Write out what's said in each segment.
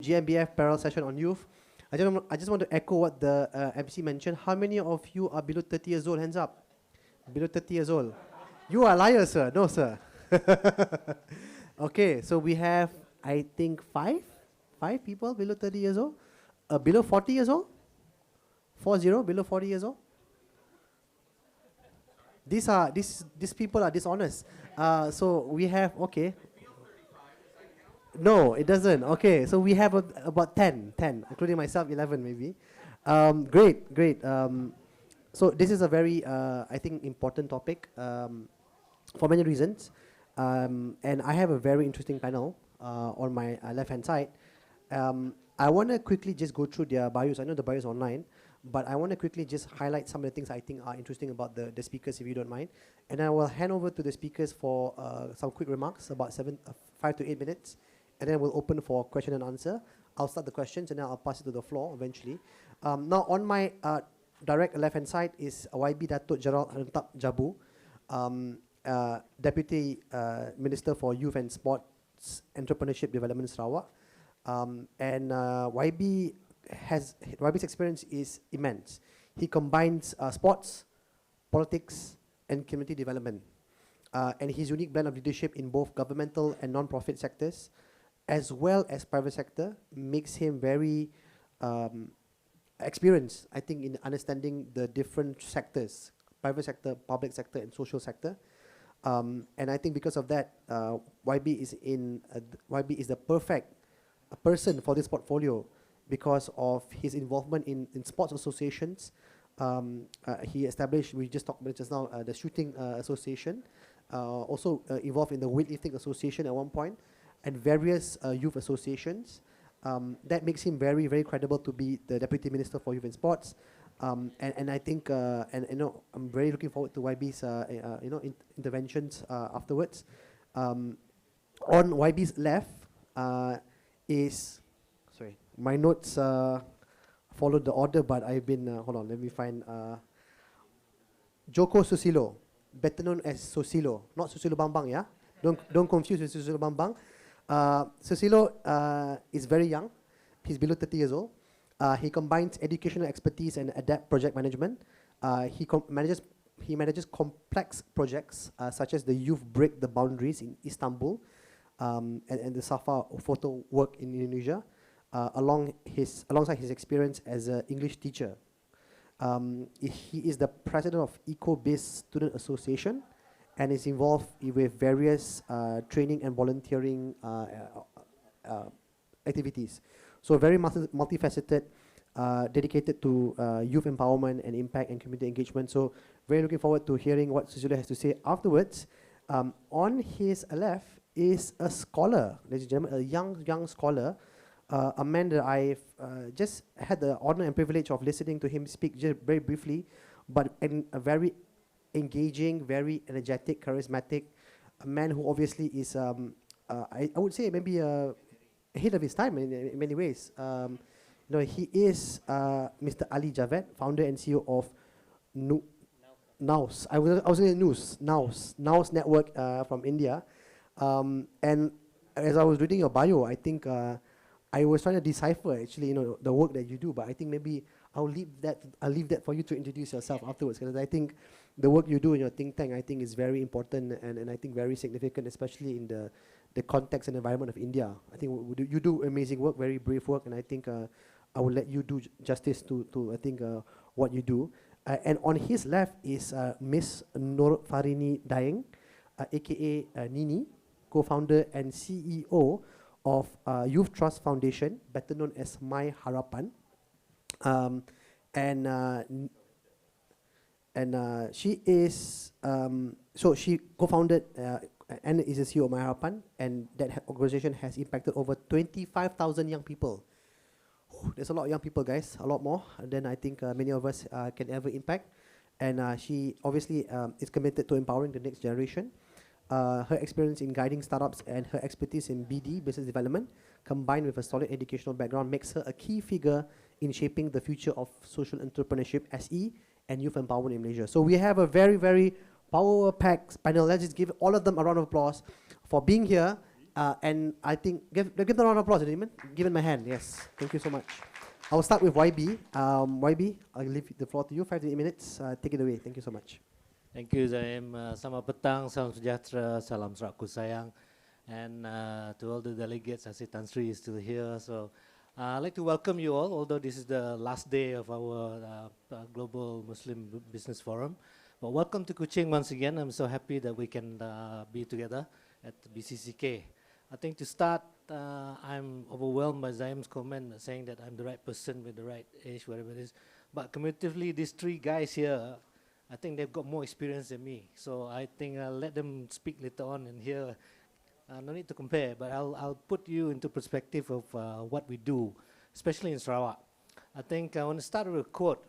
GMBF parallel session on youth. I just want to echo what the MC mentioned. How many of you are below 30 years old? Hands up. Below 30 years old. You are liars, sir. No, sir. Okay, so we have, I think, five people below 30 years old. Below 40 years old? 40, below 40 years old? These people are dishonest. So we have, okay. No, it doesn't. Okay, so we have about 10, including myself, 11 maybe. Great. So this is a very, I think, important topic for many reasons. And I have a very interesting panel on my left-hand side. I want to quickly just go through their bios. I know the bios online, but I want to quickly just highlight some of the things I think are interesting about the speakers, if you don't mind. And I will hand over to the speakers for some quick remarks, about 5 to 8 minutes. And then we'll open for question and answer. I'll start the questions and then I'll pass it to the floor eventually. Now on my direct left-hand side is YB Datuk Gerald Rentap Jabu, Deputy Minister for Youth and Sports Entrepreneurship Development Sarawak. And YB's experience is immense. He combines sports, politics, and community development. And his unique blend of leadership in both governmental and non-profit sectors, as well as private sector, makes him very experienced, I think, in understanding the different sectors, private sector, public sector, and social sector. And I think because of that, YB is the perfect person for this portfolio because of his involvement in sports associations. He established, we just talked about it just now, the shooting association, also involved in the weightlifting association at one point, and various youth associations. That makes him very, very credible to be the Deputy Minister for Youth and Sports. And I think, I'm very looking forward to YB's, interventions afterwards. On YB's left is, sorry, my notes followed the order, but I've been, hold on, let me find, Joko Susilo, better known as Susilo, not Susilo Bambang, yeah? Don't confuse with Susilo Bambang. Susilo is very young. He's below 30 years old. He combines educational expertise and adept project management. He manages complex projects such as the Youth Break the Boundaries in Istanbul and the Safa photo work in Indonesia, alongside his experience as an English teacher. He is the president of Eco-Based Student Association and is involved with various training and volunteering activities. So very multifaceted, dedicated to youth empowerment and impact and community engagement. So very looking forward to hearing what Susilo has to say afterwards. On his left is a scholar, ladies and gentlemen, a young scholar, a man that I've just had the honor and privilege of listening to him speak just very briefly, but in a very engaging, very energetic, charismatic, a man who obviously is, I would say maybe ahead of his time in many ways. He is Mr. Ali Javed, founder and CEO of NOWS. I was going to use NOWS Network from India. And as I was reading your bio, I think I was trying to decipher actually, the work that you do. But I think maybe I'll leave that for you to introduce yourself afterwards, because I think the work you do in your think tank, I think, is very important and I think very significant, especially in the context and environment of India. I think you do amazing work, very brave work, and I think I will let you do justice to I think what you do. And on his left is Miss Nur Farini Daeng, aka Nini, co-founder and CEO of Youth Trust Foundation, better known as My Harapan. She is, so she co-founded and is the CEO of My Harapan, and that organization has impacted over 25,000 young people. There's a lot of young people, guys, a lot more than I think many of us can ever impact. And she obviously is committed to empowering the next generation. Her experience in guiding startups and her expertise in BD, business development, combined with a solid educational background, makes her a key figure in shaping the future of social entrepreneurship, SE, and youth empowerment in Malaysia. So we have a very, very power-packed panel. Let's just give all of them a round of applause for being here And I think, give them a round of applause, gentlemen. Give him my hand, yes. Thank you so much. I'll start with YB. YB, I'll leave the floor to you, 5 to 8 minutes. Take it away. Thank you so much. Thank you, Zaim. Selamat petang, salam sejahtera, salam seraku sayang. And to all the delegates, I see Tan Sri is still here. So I'd like to welcome you all, although this is the last day of our Global Muslim Business Forum. But welcome to Kuching once again. I'm so happy that we can be together at BCCK. I think to start, I'm overwhelmed by Zaim's comment saying that I'm the right person with the right age, whatever it is. But cumulatively, these three guys here, I think they've got more experience than me. So I think I'll let them speak later on and here. No need to compare, but I'll put you into perspective of what we do, especially in Sarawak. I think I want to start with a quote.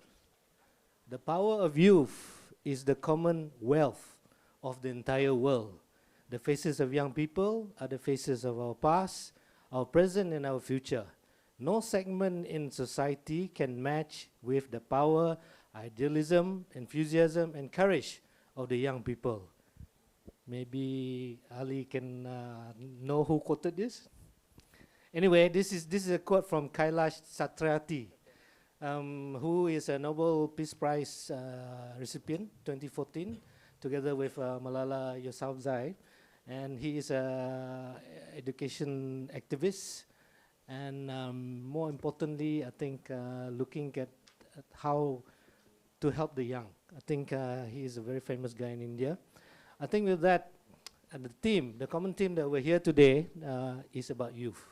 The power of youth is the common wealth of the entire world. The faces of young people are the faces of our past, our present, and our future. No segment in society can match with the power, idealism, enthusiasm, and courage of the young people. Maybe Ali can know who quoted this. Anyway, this is a quote from Kailash Satyarthi, who is a Nobel Peace Prize recipient 2014, together with Malala Yousafzai. And he is an education activist, and more importantly, I think looking at how to help the young. I think he is a very famous guy in India. I think with that, the common theme that we're here today is about youth.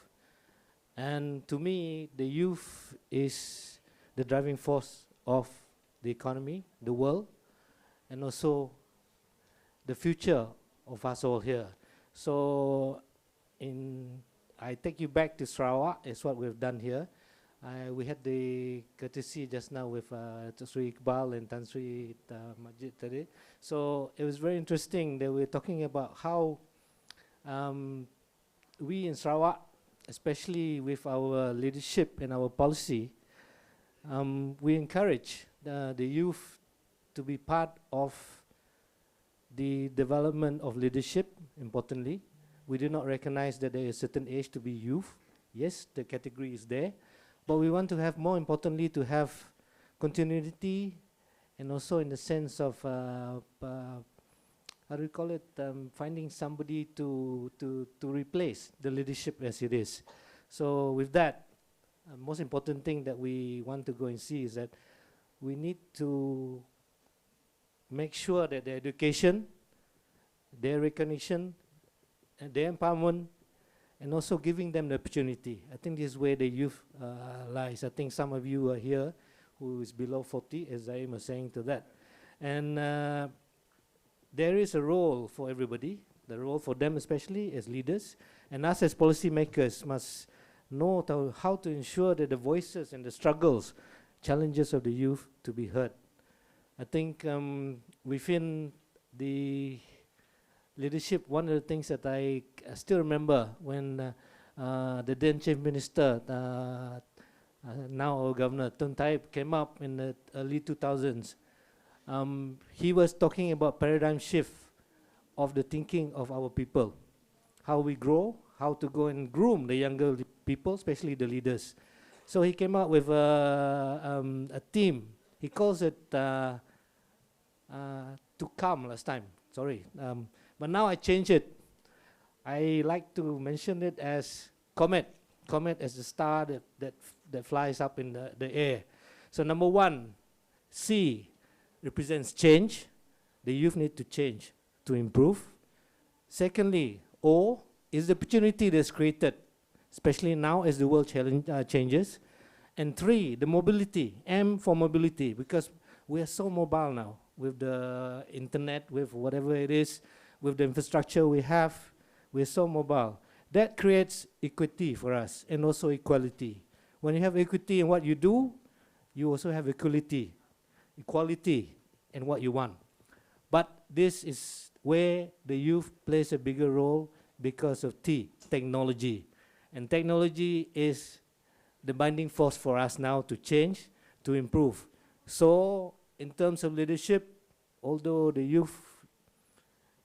And to me, the youth is the driving force of the economy, the world, and also the future of us all here. So I take you back to Sarawak, is what we've done here. We had the courtesy just now with Sri Iqbal and Tan Sri Majid today. So it was very interesting that we're talking about how we in Sarawak, especially with our leadership and our policy, we encourage the youth to be part of the development of leadership. Importantly, we do not recognize that there is a certain age to be youth. Yes, the category is there, but we want to have, more importantly, to have continuity, and also in the sense of how do we call it, finding somebody to replace the leadership as it is. So with that, most important thing that we want to go and see is that we need to make sure that their education, their recognition, and their empowerment, and also giving them the opportunity. I think this is where the youth lies. I think some of you are here who is below 40, as I was saying to that. And there is a role for everybody, the role for them especially as leaders, and us as policymakers must know how to ensure that the voices and the struggles, challenges of the youth to be heard. I think within the leadership, one of the things that I still remember when the then Chief Minister, now our Governor, Tun Taib, came up in the early 2000s, he was talking about paradigm shift of the thinking of our people, how we grow, how to go and groom the younger people, especially the leaders. So he came up with a theme. He calls it To Come last time, sorry. But now I change it. I like to mention it as comet. Comet as the star that flies up in the air. So number one, C represents change. The youth need to change to improve. Secondly, O is the opportunity that's created, especially now as the world changes. And three, the mobility, M for mobility, because we are so mobile now with the internet, with whatever it is, with the infrastructure we have, we're so mobile. That creates equity for us and also equality. When you have equity in what you do, you also have equality in what you want. But this is where the youth plays a bigger role because of T, technology. And technology is the binding force for us now to change, to improve. So in terms of leadership, although the youth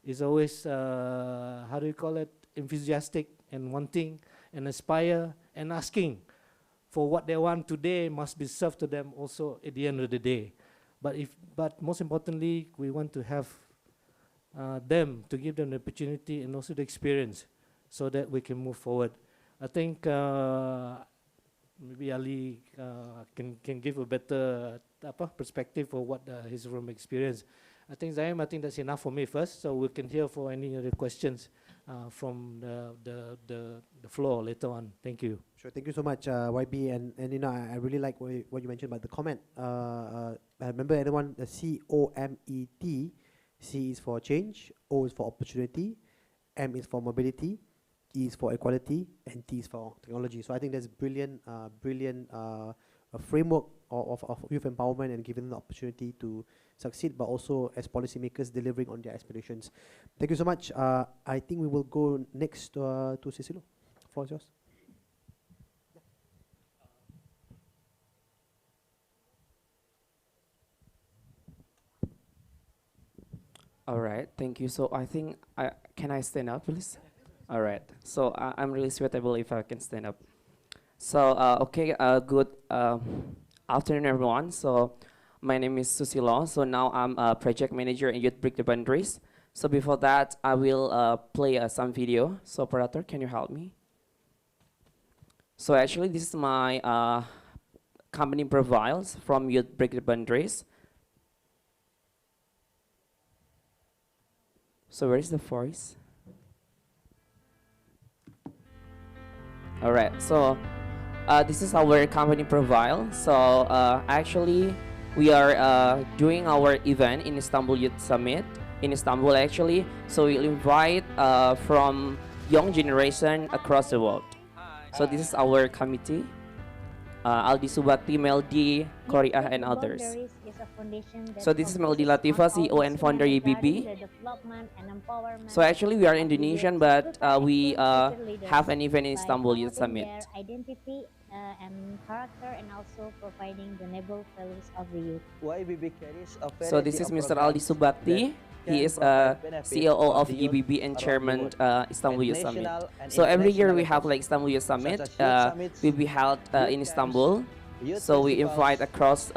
is always, how do you call it, enthusiastic and wanting and aspire and asking for what they want today must be served to them also at the end of the day. But most importantly, we want to have them, to give them the opportunity and also the experience so that we can move forward. I think maybe Ali can give a better perspective for what his room experience. I think Zaim, I think that's enough for me first, so we can hear for any other questions from the floor later on. Thank you. Sure, thank you so much, YB, and you know, I really like what you mentioned about the comment. I remember anyone, the COMET, C is for change, O is for opportunity, M is for mobility, E is for equality, and T is for technology. So I think that's brilliant, a framework of youth empowerment and giving them the opportunity to succeed, but also as policymakers delivering on their aspirations. Thank you so much. I think we will go next to Cicelo. The floor is yours. All right, thank you. So I think can I stand up, please? All right. So I'm really suitable if I can stand up. So okay, good afternoon, everyone. So my name is Susilo. So now I'm a project manager in Youth Break the Boundaries. So before that, I will play some video. So operator, can you help me? So actually, this is my company profiles from Youth Break the Boundaries. So where is the voice? All right, so this is our company profile. So actually, we are doing our event in Istanbul Youth Summit in Istanbul actually. So we'll invite from young generation across the world. So this is our committee. Aldi Subakti, Meldi, Korea, and others. So this is Meldi Latifah, CEO and founder EBB. So actually we are Indonesian, but we have an event in Istanbul Youth Summit. Identity and character, and also providing the noble values of the youth. So this is Mr. Aldi Subakti. He is CEO of EBB and chairman Istanbul Youth Summit. So every year we have like Istanbul Youth Summit. Will be held in Istanbul. So we invite across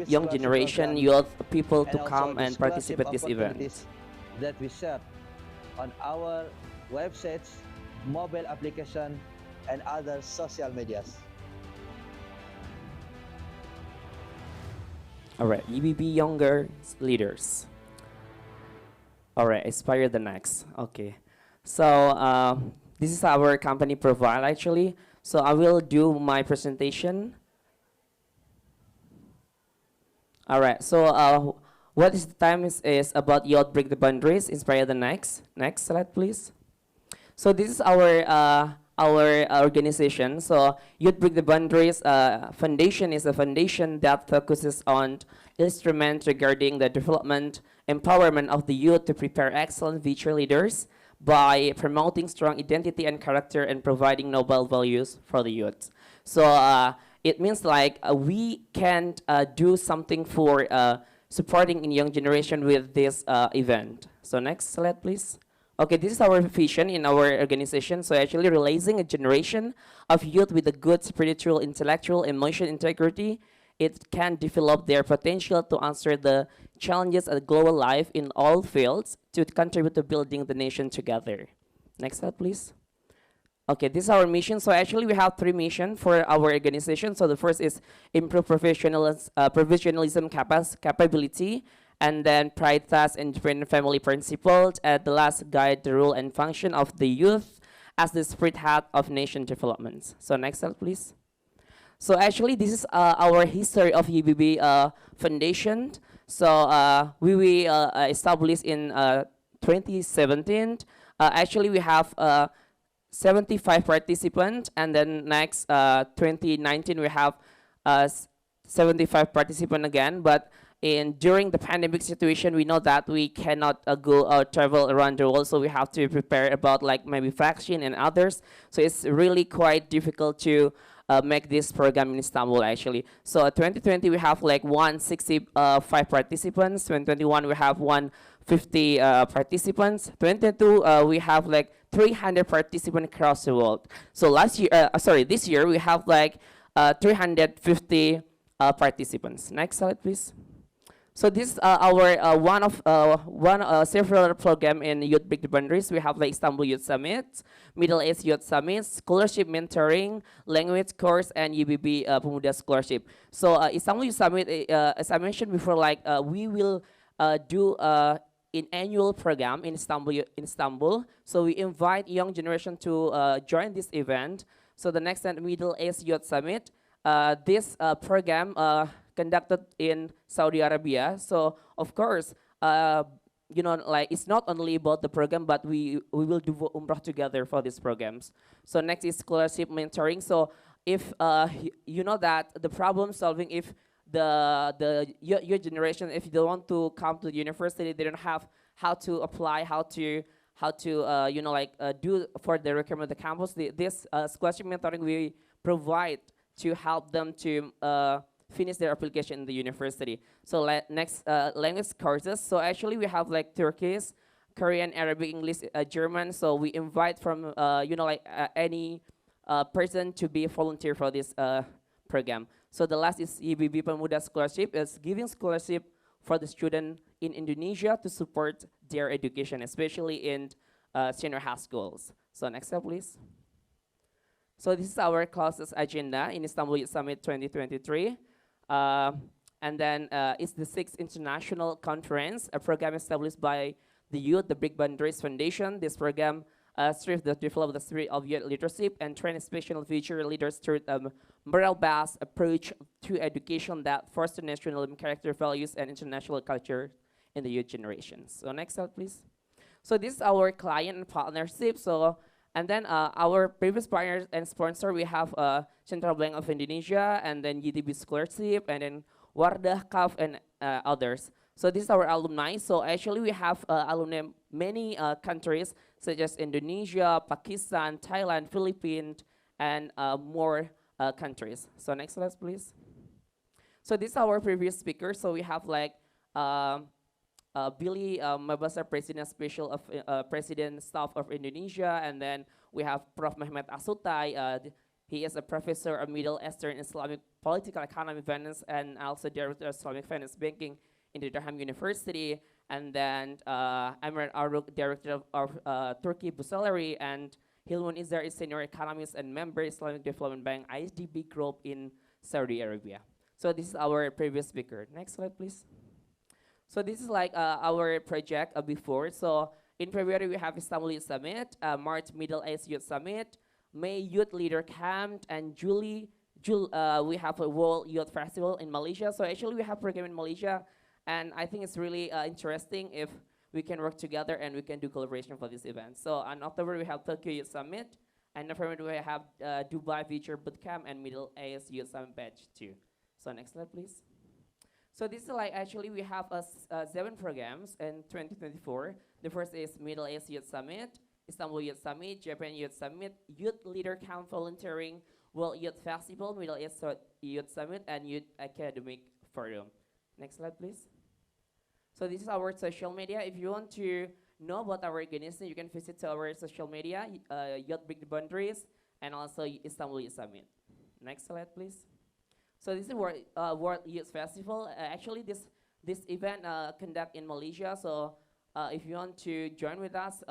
young generation, youth people to come and participate this event. That we share on our websites, mobile application, and other social medias. All right, EBB Younger Leaders. All right, Aspire the Next. Okay, so this is our company profile actually. So I will do my presentation. All right, so what is the time is about Youth Break the Boundaries, Inspire the Next. Next slide, please. So this is our organization. So Youth Break the Boundaries Foundation is a foundation that focuses on instruments regarding the development, empowerment of the youth to prepare excellent future leaders by promoting strong identity and character and providing noble values for the youth. So it means like we can do something for supporting in young generation with this event. So next slide, please. Okay, this is our vision in our organization. So actually realizing a generation of youth with a good spiritual, intellectual, emotional integrity, it can develop their potential to answer the challenges of global life in all fields to contribute to building the nation together. Next slide, please. Okay, this is our mission. So actually we have 3 missions for our organization. So the first is improve professionalism capability, and then prioritize independent family principles, and the last, guide the role and function of the youth as the spirit head of nation development. So next slide, please. So actually this is our history of EBB Foundation. So we established in 2017. Actually we have 75 participants, and then next 2019 we have 75 participants again. But during the pandemic situation, we know that we cannot go travel around the world, so we have to prepare about like maybe vaccine and others. So it's really quite difficult to make this program in Istanbul actually. So 2020 we have like 165 participants. 2021 we have participants. 2022, we have like 300 participants across the world. So this year we have like 350 participants. Next slide, please. So this is our several program in Youth Break the Boundaries. We have like Istanbul Youth Summit, Middle East Youth Summit, Scholarship Mentoring, Language Course, and UBB Pemuda Scholarship. So Istanbul Youth Summit, as I mentioned before, like we will do an annual program in Istanbul. So we invite young generation to join this event. So the next one, Middle East Youth Summit. This program conducted in Saudi Arabia. So of course, like it's not only about the program, but we will do Umrah together for these programs. So next is scholarship mentoring. So if you know that the problem solving, if your generation, if they want to come to the university, they don't have how to apply, how to do for the requirement of the campus. This scholarship mentoring we provide to help them to finish their application in the university. So next, language courses. So actually we have like Turkish, Korean, Arabic, English, German. So we invite from any person to be a volunteer for this program. So the last is EBB Pemuda Scholarship, is giving scholarship for the student in Indonesia to support their education, especially in senior high schools. So next slide, please. So this is our classes agenda in Istanbul Youth Summit 2023. And then it's the 6th International Conference, a program established by the Youth, the Break Boundaries Foundation. This program strives to develop the spirit of youth leadership and train special future leaders through a moral-based approach to education that fosters national character, values, and international culture in the youth generations. So next slide, please. So this is our client and partnership. So and then our previous partners and sponsor, we have Central Bank of Indonesia, and then GTB Scholarship, and then Wardah, CAF, and others. So this is our alumni. So actually we have alumni many countries, such as Indonesia, Pakistan, Thailand, Philippines, and more countries. So next slide, please. So this is our previous speaker. So we have like Billy Mabasa, President Special of President Staff of Indonesia, and then we have Prof. Mehmet Asutai. He is a professor of Middle Eastern Islamic Political Economy Finance and also Director of Islamic Finance Banking in the Durham University. And then Emir Aruk, Director of Turkey Busalary, and Hilmun Izar is Senior Economist and Member Islamic Development Bank ISDB Group in Saudi Arabia. So this is our previous speaker. Next slide, please. So this is like our project before. So in February, we have Istanbul Youth Summit, March Middle East Youth Summit, May Youth Leader Camp, and June we have a World Youth Festival in Malaysia. So actually we have program in Malaysia, and I think it's really interesting if we can work together and we can do collaboration for this event. So in October, we have Tokyo Youth Summit, and November we have Dubai Future Bootcamp and Middle East Youth Summit Batch 2. So next slide, please. So this is like actually we have 7 programs in 2024. The first is Middle East Youth Summit, Istanbul Youth Summit, Japan Youth Summit, Youth Leader Camp Volunteering, World Youth Festival, Middle East Youth Summit, and Youth Academic Forum. Next slide, please. So this is our social media. If you want to know about our organization, you can visit our social media, Youth Break the Boundaries, and also Istanbul Youth Summit. Next slide, please. So this is World Youth Festival. Actually, this event conduct in Malaysia. So if you want to join with us,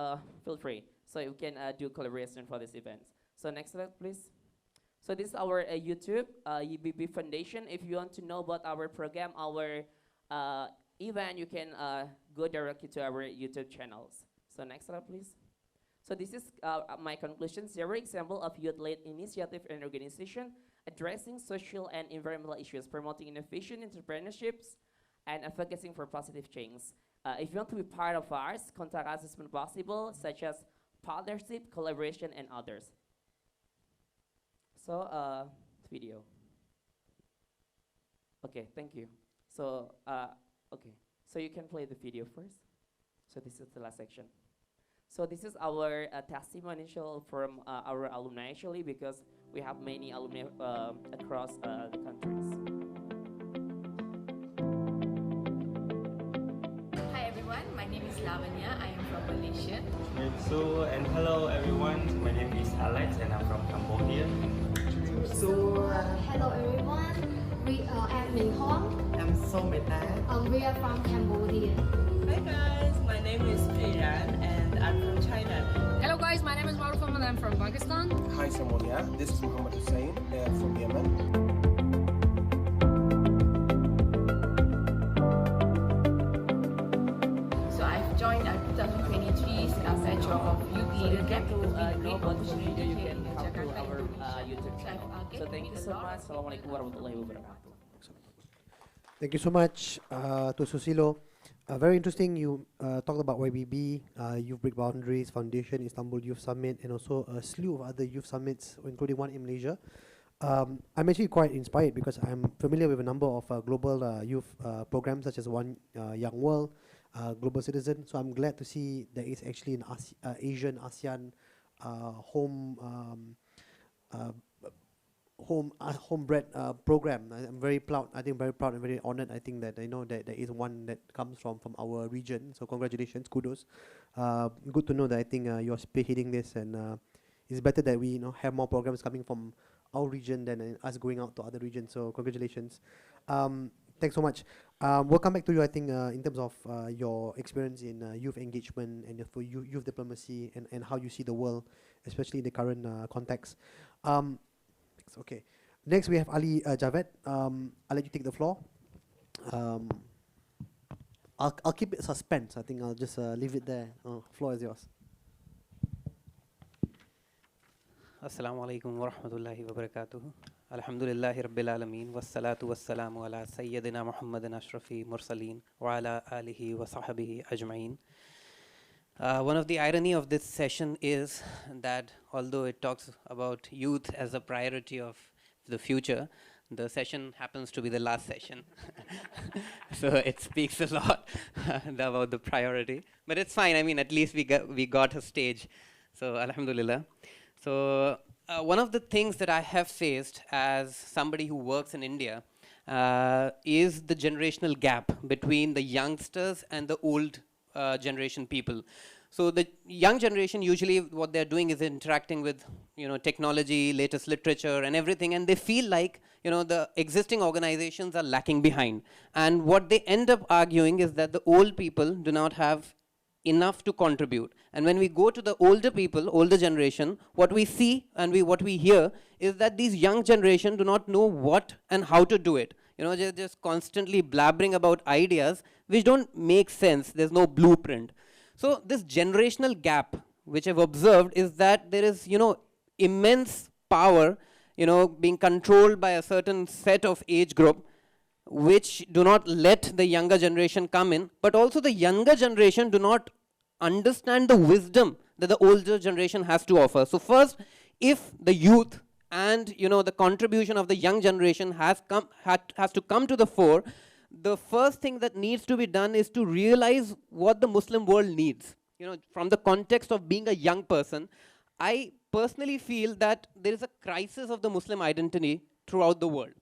feel free. So you can do collaboration for this event. So next slide, please. So this is our YouTube, UBB Foundation. If you want to know about our program, our event, you can go directly to our YouTube channels. So next slide, please. So this is my conclusion. Several example of youth-led initiative and organization addressing social and environmental issues, promoting innovation, entrepreneurships, and advocating for positive change. If you want to be part of ours, contact us as soon as possible, such as partnership, collaboration, and others. So, video. Okay, thank you. So, okay, so you can play the video first. So this is the last section. So this is our testimonial from our alumni actually, because we have many alumni across the countries. Hi everyone, my name is Lavanya. I am from Malaysia. And hello everyone, my name is Alex and I'm from Cambodia. Hello everyone, I'm Minh Hoang. I'm Someta. We are from Cambodia. Hi guys, my name is Iran and I'm from China. Hello guys, my name is Maruf and I'm from Pakistan. Hi Somalia, this is Muhammad Hussein from Yemen. So I've joined our 2023 batch of youth leadership. To know about social media, you can come to our YouTube channel. So thank you so much. Assalamualaikum warahmatullahi wabarakatuh. Thank you so much to Susilo. Very interesting. You talked about YBB, Youth Break Boundaries Foundation, Istanbul Youth Summit, and also a slew of other youth summits, including one in Malaysia. I'm actually quite inspired because I'm familiar with a number of global youth programs such as One Young World, Global Citizen. So I'm glad to see there is actually an Asian ASEAN homebred program. I'm very proud. I think very proud and very honored. I think that I know that there is one that comes from our region. So congratulations, kudos. Good to know that I think you're spearheading this, and it's better that we have more programs coming from our region than us going out to other regions. So congratulations. Thanks so much. We'll come back to you, I think, in terms of your experience in youth engagement and for youth diplomacy and how you see the world, especially in the current context. Okay. Next, we have Ali Javed. I'll let you take the floor. I'll keep it suspense. I think I'll just leave it there. Floor is yours. Assalamu alaikum wa rahmatullahi wa barakatuh. Alhamdulillahi rabbil alameen. Wassalatu wassalamu ala sayyidina Muhammadin ashrafi mursaleen wa ala alihi wa sahbihi ajma'in. One of the irony of this session is that although it talks about youth as a priority of the future, the session happens to be the last session. So it speaks a lot about the priority. But it's fine. I mean, at least we got a stage. So alhamdulillah. So one of the things that I have faced as somebody who works in India is the generational gap between the youngsters and the old generation people. So the young generation, usually what they're doing is interacting with technology, latest literature and everything, and they feel like the existing organizations are lacking behind. And what they end up arguing is that the old people do not have enough to contribute. And when we go to the older people, older generation, what we see and what we hear is that these young generation do not know what and how to do it. They're just constantly blabbering about ideas which don't make sense. There's no blueprint. So this generational gap, which I've observed, is that there is, immense power, being controlled by a certain set of age group, which do not let the younger generation come in, but also the younger generation do not understand the wisdom that the older generation has to offer. So first, if the youth and the contribution of the young generation has to come to the fore, the first thing that needs to be done is to realize what the Muslim world needs. From the context of being a young person, I personally feel that there is a crisis of the Muslim identity throughout the world.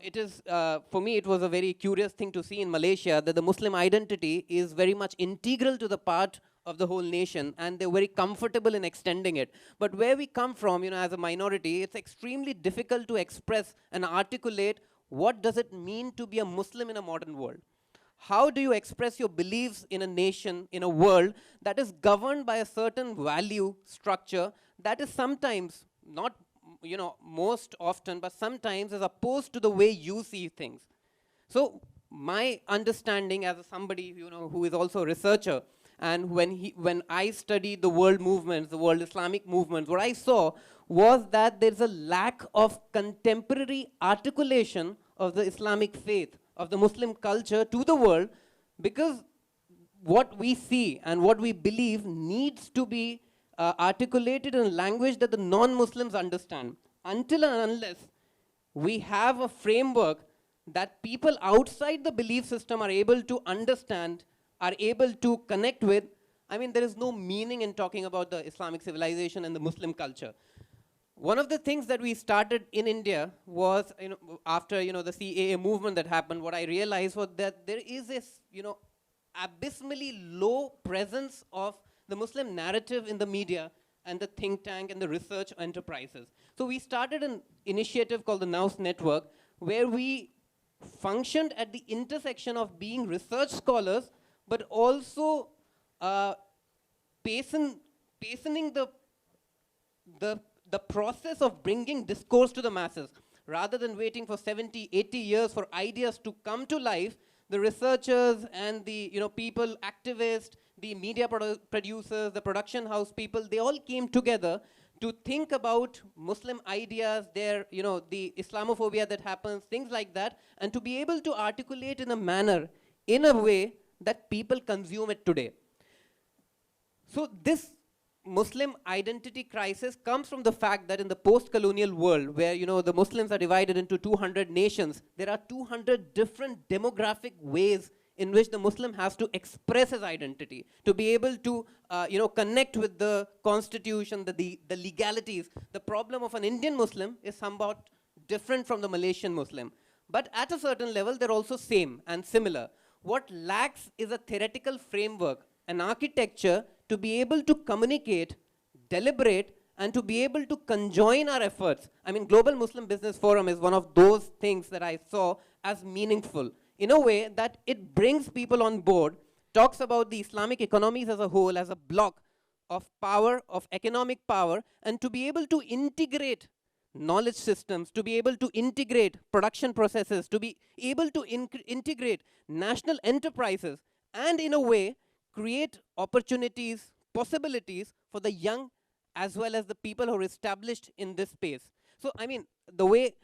It is, for me, it was a very curious thing to see in Malaysia that the Muslim identity is very much integral to the part of the whole nation, and they're very comfortable in extending it. But where we come from, as a minority, it's extremely difficult to express and articulate what does it mean to be a Muslim in a modern world. How do you express your beliefs in a nation, in a world that is governed by a certain value structure that is sometimes not most often, but sometimes is opposed to the way you see things. So my understanding as somebody who is also a researcher, and when I studied the world movements, the world Islamic movements, what I saw was that there's a lack of contemporary articulation of the Islamic faith, of the Muslim culture to the world, because what we see and what we believe needs to be articulated in a language that the non-Muslims understand. Until and unless we have a framework that people outside the belief system are able to understand, are able to connect with, there is no meaning in talking about the Islamic civilization and the Muslim culture. One of the things that we started in India was, after the CAA movement that happened, what I realized was that there is this, abysmally low presence of the Muslim narrative in the media and the think tank and the research enterprises. So we started an initiative called the Nous Network, where we functioned at the intersection of being research scholars, but also hastening the process of bringing discourse to the masses. Rather than waiting for 70, 80 years for ideas to come to life, the researchers and the people, activists, the media producers, the production house people, they all came together to think about Muslim ideas, the Islamophobia that happens, things like that, and to be able to articulate in a manner, in a way that people consume it today. So this Muslim identity crisis comes from the fact that in the post-colonial world, where the Muslims are divided into 200 nations, there are 200 different demographic ways in which the Muslim has to express his identity, to be able to connect with the constitution, the legalities. The problem of an Indian Muslim is somewhat different from the Malaysian Muslim. But at a certain level, they're also same and similar. What lacks is a theoretical framework, an architecture to be able to communicate, deliberate, and to be able to conjoin our efforts. I mean, Global Muslim Business Forum is one of those things that I saw as meaningful, in a way that it brings people on board, talks about the Islamic economies as a whole, as a block of power, of economic power, and to be able to integrate knowledge systems, to be able to integrate production processes, to be able to integrate national enterprises, and in a way, create opportunities, possibilities for the young as well as the people who are established in this space. So, I mean, the way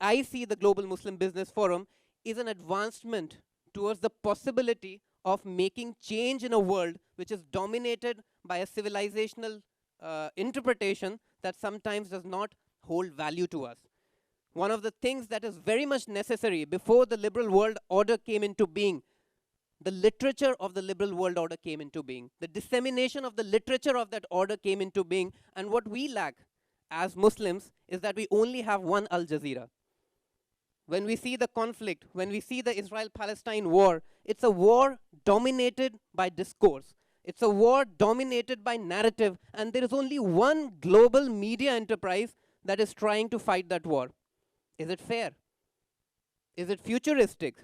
I see the Global Muslim Business Forum is an advancement towards the possibility of making change in a world which is dominated by a civilizational interpretation that sometimes does not hold value to us. One of the things that is very much necessary before the liberal world order came into being, the literature of the liberal world order came into being. The dissemination of the literature of that order came into being. And what we lack as Muslims is that we only have one Al Jazeera. When we see the conflict, when we see the Israel-Palestine war, it's a war dominated by discourse. It's a war dominated by narrative. And there is only one global media enterprise that is trying to fight that war. Is it fair? Is it futuristic?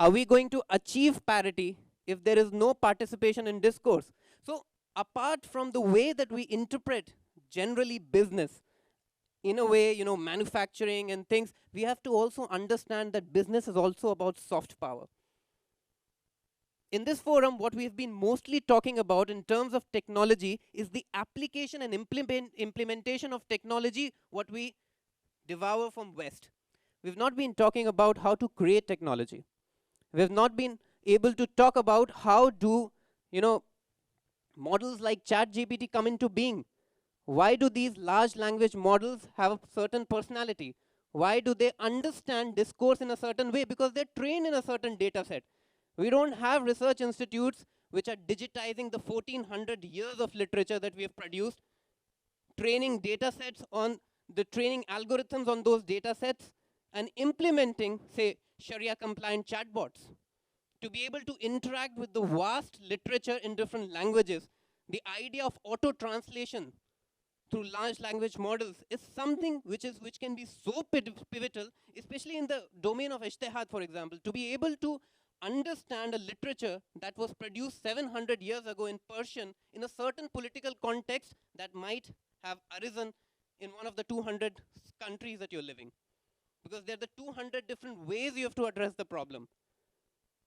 Are we going to achieve parity if there is no participation in discourse? So apart from the way that we interpret generally business, in a way, manufacturing and things, we have to also understand that business is also about soft power. In this forum, what we've been mostly talking about in terms of technology is the application and implementation of technology, what we devour from West. We've not been talking about how to create technology. We have not been able to talk about how do, models like ChatGPT come into being. Why do these large language models have a certain personality? Why do they understand discourse in a certain way? Because they're trained in a certain data set. We don't have research institutes which are digitizing the 1400 years of literature that we have produced, training data sets on the training algorithms on those data sets, and implementing, say, Sharia-compliant chatbots to be able to interact with the vast literature in different languages. The idea of auto-translation through large language models is something which can be so pivotal, especially in the domain of ijtihad, for example, to be able to understand a literature that was produced 700 years ago in Persian in a certain political context that might have arisen in one of the 200 countries that you're living. Because there are the 200 different ways you have to address the problem.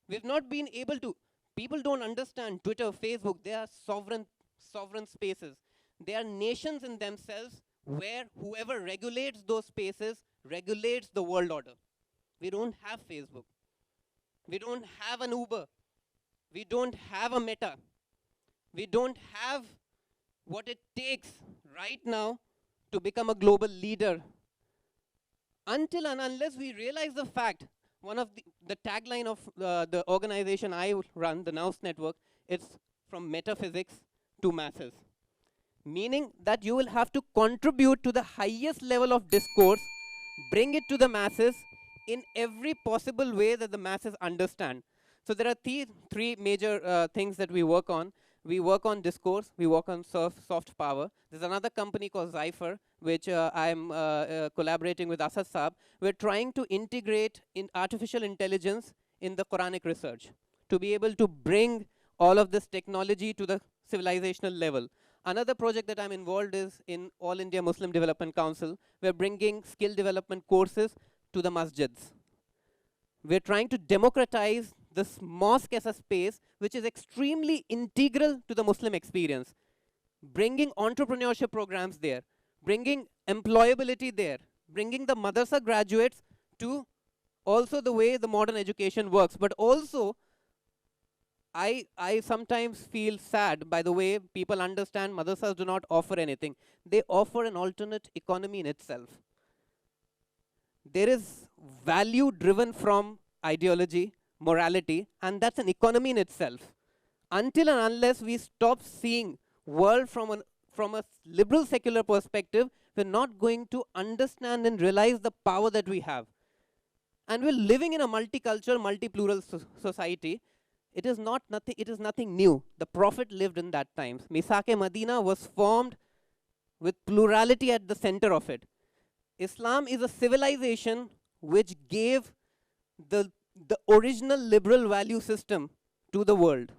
We've not been able to, people don't understand Twitter, Facebook, they are sovereign spaces. They are nations in themselves where whoever regulates those spaces regulates the world order. We don't have Facebook. We don't have an Uber. We don't have a Meta. We don't have what it takes right now to become a global leader. Until and unless we realize the fact, one of the tagline of the organization I run, the Nous Network, it's from metaphysics to masses. Meaning that you will have to contribute to the highest level of discourse, bring it to the masses in every possible way that the masses understand. So there are three major things that we work on. We work on discourse, we work on soft power. There's another company called Zypher, which I'm collaborating with Asad Saab. We're trying to integrate in artificial intelligence in the Quranic research to be able to bring all of this technology to the civilizational level. Another project that I'm involved is in All India Muslim Development Council. We're bringing skill development courses to the masjids. We're trying to democratize this mosque as a space which is extremely integral to the Muslim experience. Bringing entrepreneurship programs there, bringing employability there, bringing the madrasa graduates to also the way the modern education works. But also, I sometimes feel sad by the way people understand madrasas do not offer anything. They offer an alternate economy in itself. There is value driven from ideology, morality, and that's an economy in itself. Until and unless we stop seeing world from a liberal secular perspective, we're not going to understand and realize the power that we have. And we're living in a multicultural, multi-plural society. It is nothing new. The Prophet lived in that time. Misake Medina was formed with plurality at the center of it. Islam is a civilization which gave the original liberal value system to the world.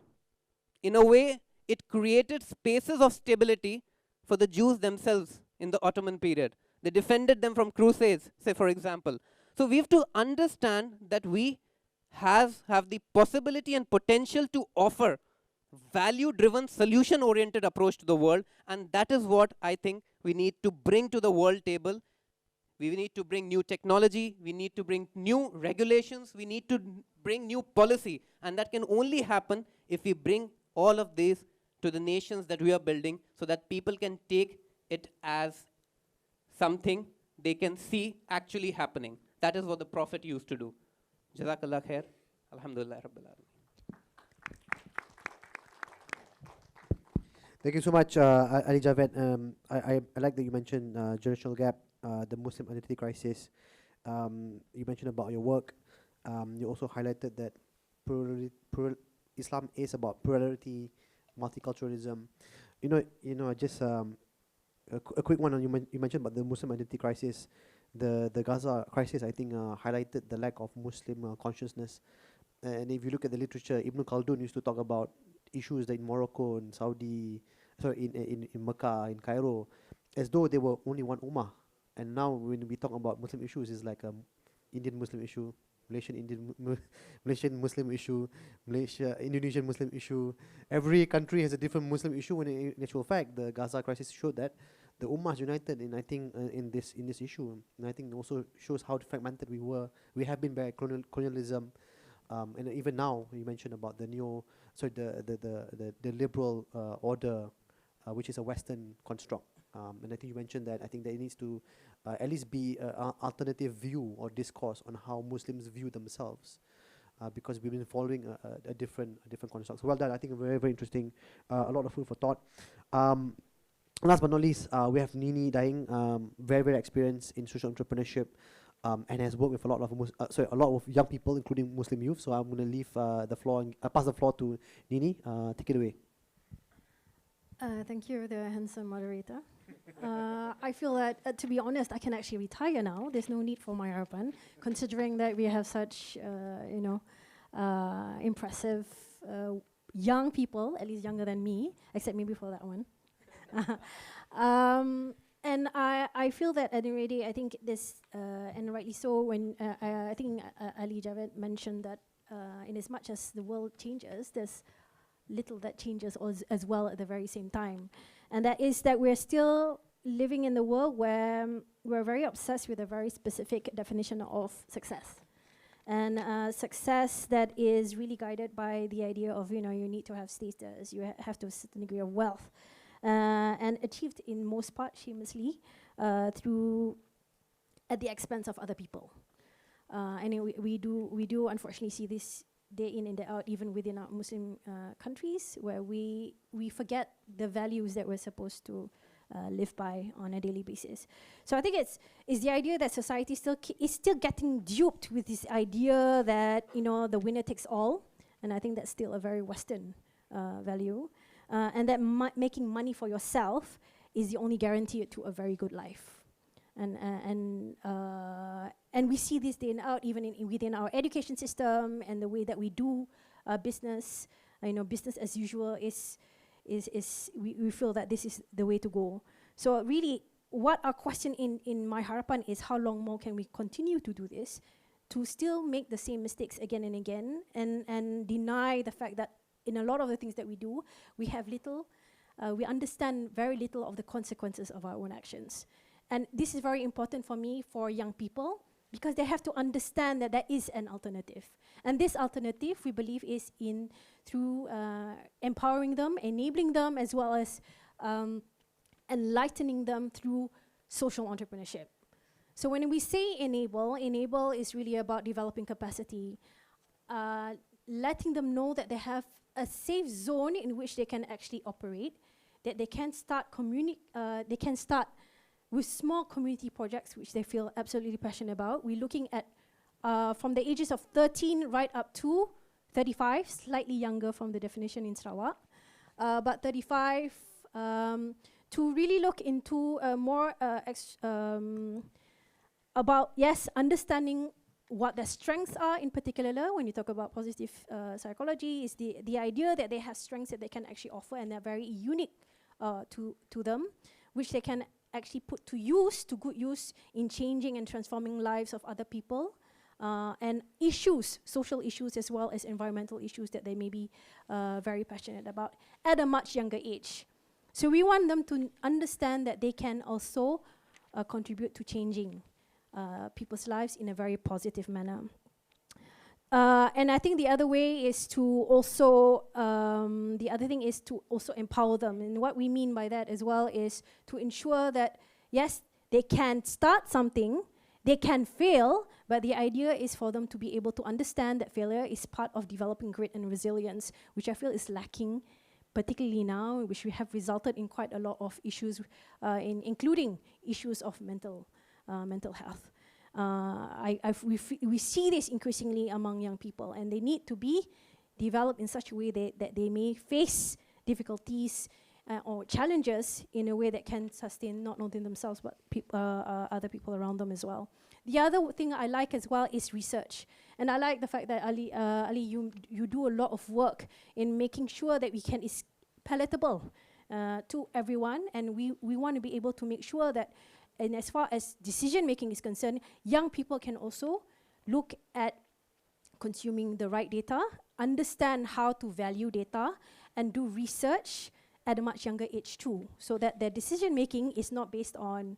In a way, it created spaces of stability for the Jews themselves in the Ottoman period. They defended them from crusades, say for example. So we have to understand that we have the possibility and potential to offer value-driven, solution-oriented approach to the world, and that is what I think we need to bring to the world table. We need to bring new technology, we need to bring new regulations, we need to bring new policy, and that can only happen if we bring all of these to the nations that we are building so that people can take it as something they can see actually happening. That is what the Prophet used to do. Jazakallah khair. Alhamdulillah Rabbil Alameen. Thank you so much, Ali Javed. I like that you mentioned generational gap, the Muslim identity crisis. You mentioned about your work. You also highlighted that Islam is about plurality, multiculturalism. Just a quick one. You mentioned about the Muslim identity crisis. The Gaza crisis, I think, highlighted the lack of Muslim consciousness. And if you look at the literature, Ibn Khaldun used to talk about issues that in Morocco and in Mecca, in Cairo, as though they were only one ummah. And now when we talk about Muslim issues, it's like Indian Muslim issue, Malaysian Muslim issue, Indonesian Muslim issue. Every country has a different Muslim issue. When in actual fact, the Gaza crisis showed that the ummah is united in, I think, in this issue. And I think it also shows how fragmented we were. We have been by colonialism. And even now, you mentioned about the liberal order, which is a Western construct. And I think you mentioned that. I think there needs to at least be an alternative view or discourse on how Muslims view themselves, because we've been following a different construct. So well done. I think very, very interesting. A lot of food for thought. Last but not least, we have Nini Daing, very, very experienced in social entrepreneurship. And has worked with a lot of young people, including Muslim youth. So I'm going to leave the floor and pass the floor to Nini. Take it away. Thank you, the handsome moderator. I feel that, to be honest, I can actually retire now. There's no need for my harapan, considering that we have such, impressive young people, at least younger than me, except maybe for that one. And I feel that already, I think this, and rightly so, when I think Ali Javed mentioned that in as much as the world changes, there's little that changes as well at the very same time. And that is that we're still living in the world where we're very obsessed with a very specific definition of success. And success that is really guided by the idea of, you need to have status, you have to have a certain degree of wealth. And achieved in most part shamelessly through at the expense of other people. And we do unfortunately see this day in and day out, even within our Muslim countries, where we forget the values that we're supposed to live by on a daily basis. So I think it's the idea that society is still getting duped with this idea that the winner takes all. And I think that's still a very Western value. And that making money for yourself is the only guarantee to a very good life. And we see this day and out even within our education system and the way that we do business. Business as usual is we feel that this is the way to go. So really, what our question in My Harapan is, how long more can we continue to do this, to still make the same mistakes again and again, and deny the fact that in a lot of the things that we do, we understand very little of the consequences of our own actions. And this is very important for me, for young people, because they have to understand that there is an alternative. And this alternative, we believe, is through empowering them, enabling them, as well as enlightening them through social entrepreneurship. So when we say enable is really about developing capacity, letting them know that they have a safe zone in which they can actually operate, that they can start with small community projects which they feel absolutely passionate about. We're looking at from the ages of 13 right up to 35, slightly younger from the definition in Sarawak, but 35, to really look into more about, yes, understanding what their strengths are in particular. When you talk about positive psychology, is the idea that they have strengths that they can actually offer and they're very unique to them, which they can actually put to good use in changing and transforming lives of other people, and social issues as well as environmental issues that they may be very passionate about at a much younger age. So we want them to understand that they can also contribute to changing people's lives in a very positive manner. And I think the other way is to also, the other thing is to also empower them. And what we mean by that as well is to ensure that, yes, they can start something, they can fail, but the idea is for them to be able to understand that failure is part of developing grit and resilience, which I feel is lacking, particularly now, which we have resulted in quite a lot of issues, including issues of mental health. We see this increasingly among young people, and they need to be developed in such a way that they may face difficulties or challenges in a way that can sustain not only themselves but other people around them as well. The other thing I like as well is research, and I like the fact that Ali, you do a lot of work in making sure that is palatable to everyone, and we want to be able to make sure that, and as far as decision making is concerned, young people can also look at consuming the right data, understand how to value data, and do research at a much younger age too, so that their decision making is not based on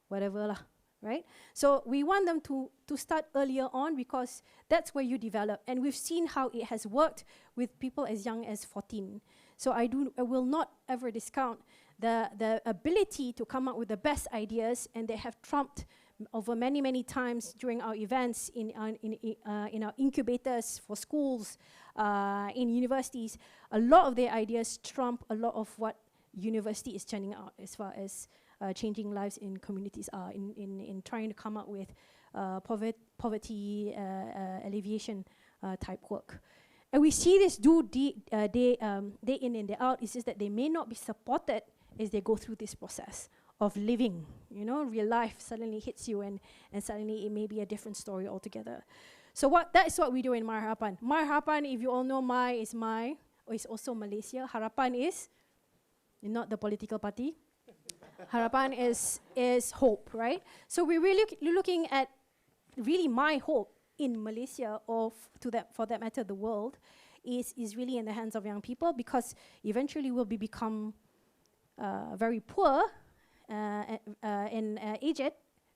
whatever lah, right? So we want them to start earlier on, because that's where you develop, and we've seen how it has worked with people as young as 14. So I will not ever discount the ability to come up with the best ideas, and they have trumped over many times during our events in our incubators for schools, in universities. A lot of their ideas trump a lot of what university is churning out as far as changing lives in communities are, in trying to come up with poverty alleviation type work. And we see this day in and day out. It's just that they may not be supported as they go through this process of living. Real life suddenly hits you, and suddenly it may be a different story altogether. So that is what we do in My Harapan. My Harapan, if you all know, My is also Malaysia. Harapan is not the political party. Harapan is hope, right? So we're really looking at really my hope in Malaysia, or for that matter the world, is really in the hands of young people, because eventually we'll become very poor and aged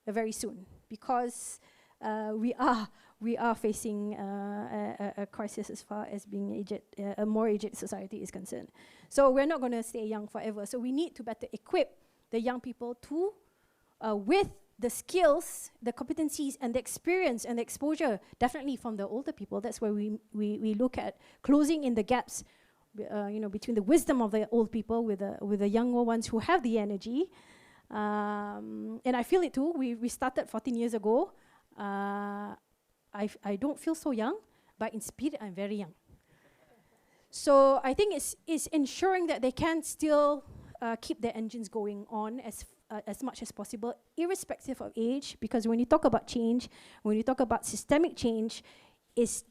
very soon, because we are facing a crisis as far as being aged, a more aged society is concerned. So we're not going to stay young forever. So we need to better equip the young people to with the skills, the competencies, and the experience and the exposure, definitely from the older people. That's where we look at closing in the gaps, between the wisdom of the old people with the younger ones who have the energy. And I feel it too. We started 14 years ago. I don't feel so young, but in spirit I'm very young. So I think it's ensuring that they can still keep their engines going on as much as possible, irrespective of age, because when you talk about change, when you talk about systemic change, it's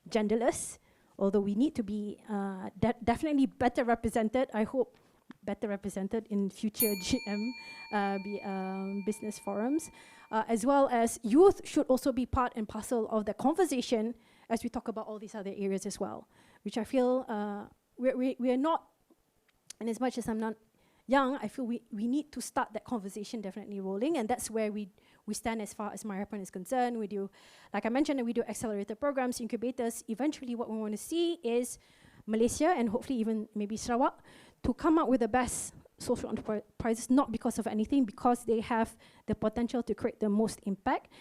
genderless, although we need to be definitely better represented, I hope, better represented in future business forums, as well as youth should also be part and parcel of the conversation as we talk about all these other areas as well, which I feel we are not, and as much as I'm not young, I feel we need to start that conversation definitely rolling, and that's where we stand as far as Marathon is concerned. We do, like I mentioned, we do accelerator programs, incubators. Eventually what we want to see is Malaysia, and hopefully even maybe Sarawak, to come up with the best social enterprises, not because of anything, because they have the potential to create the most impact,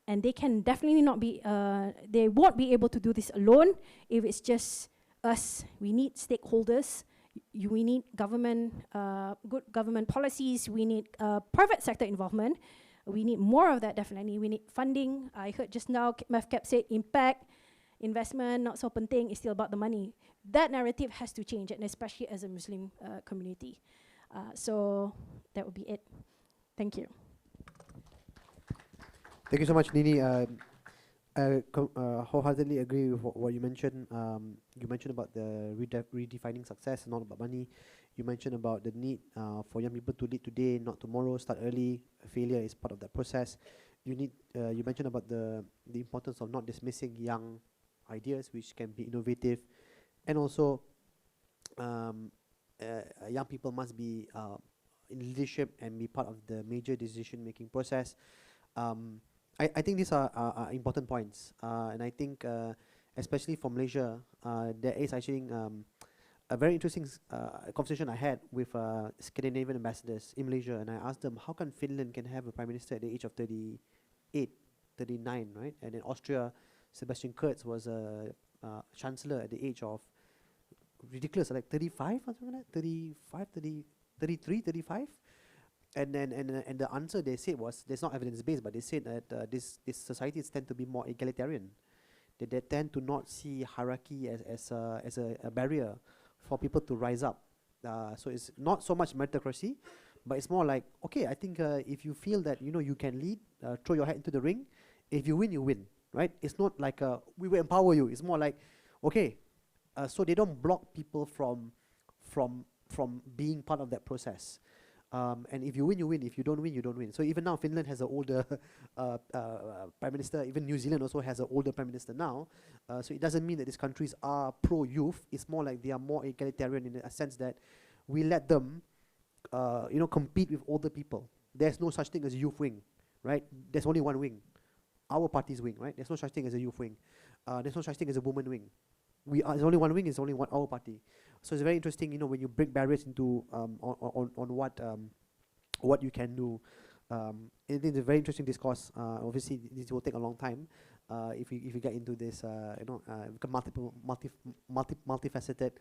and they can definitely not be, they won't be able to do this alone if it's just us. We need stakeholders. We need government, good government policies. We need private sector involvement. We need more of that, definitely. We need funding. I heard just now MEFCAP said impact, investment, not so penting, it's still about the money. That narrative has to change, and especially as a Muslim community. So that would be it. Thank you. Thank you so much, Nini. I wholeheartedly agree with what you mentioned. You mentioned about the redefining success, not about money. You mentioned about the need for young people to lead today, not tomorrow, start early. Failure is part of that process. You mentioned about the importance of not dismissing young ideas, which can be innovative, and also young people must be in leadership and be part of the major decision-making process. I think these are important points, and I think especially for Malaysia, there is actually a very interesting conversation I had with Scandinavian ambassadors in Malaysia, and I asked them, how come Finland can have a prime minister at the age of 38, 39, right? And in Austria, Sebastian Kurz was a chancellor at the age of ridiculous, like 35 or something like that, 35, 30, 33, 35. And the answer they said was, there's not evidence based, but they said that these societies tend to be more egalitarian. They tend to not see hierarchy as a barrier for people to rise up. So it's not so much meritocracy, but it's more like, okay, I think if you feel that you can lead, throw your hat into the ring. If you win, you win, right? It's not like we will empower you. It's more like, okay, so they don't block people from being part of that process. And if you win, you win. If you don't win, you don't win. So even now, Finland has an older prime minister. Even New Zealand also has an older prime minister now. So it doesn't mean that these countries are pro-youth. It's more like they are more egalitarian in a sense that we let them, compete with older people. There's no such thing as a youth wing, right? There's only one wing, our party's wing, right? There's no such thing as a youth wing. There's no such thing as a woman wing. There's only one wing. It's only one our party. So it's very interesting, when you break barriers into on what you can do. It is a very interesting discourse. Obviously, this will take a long time if you get into this, multifaceted.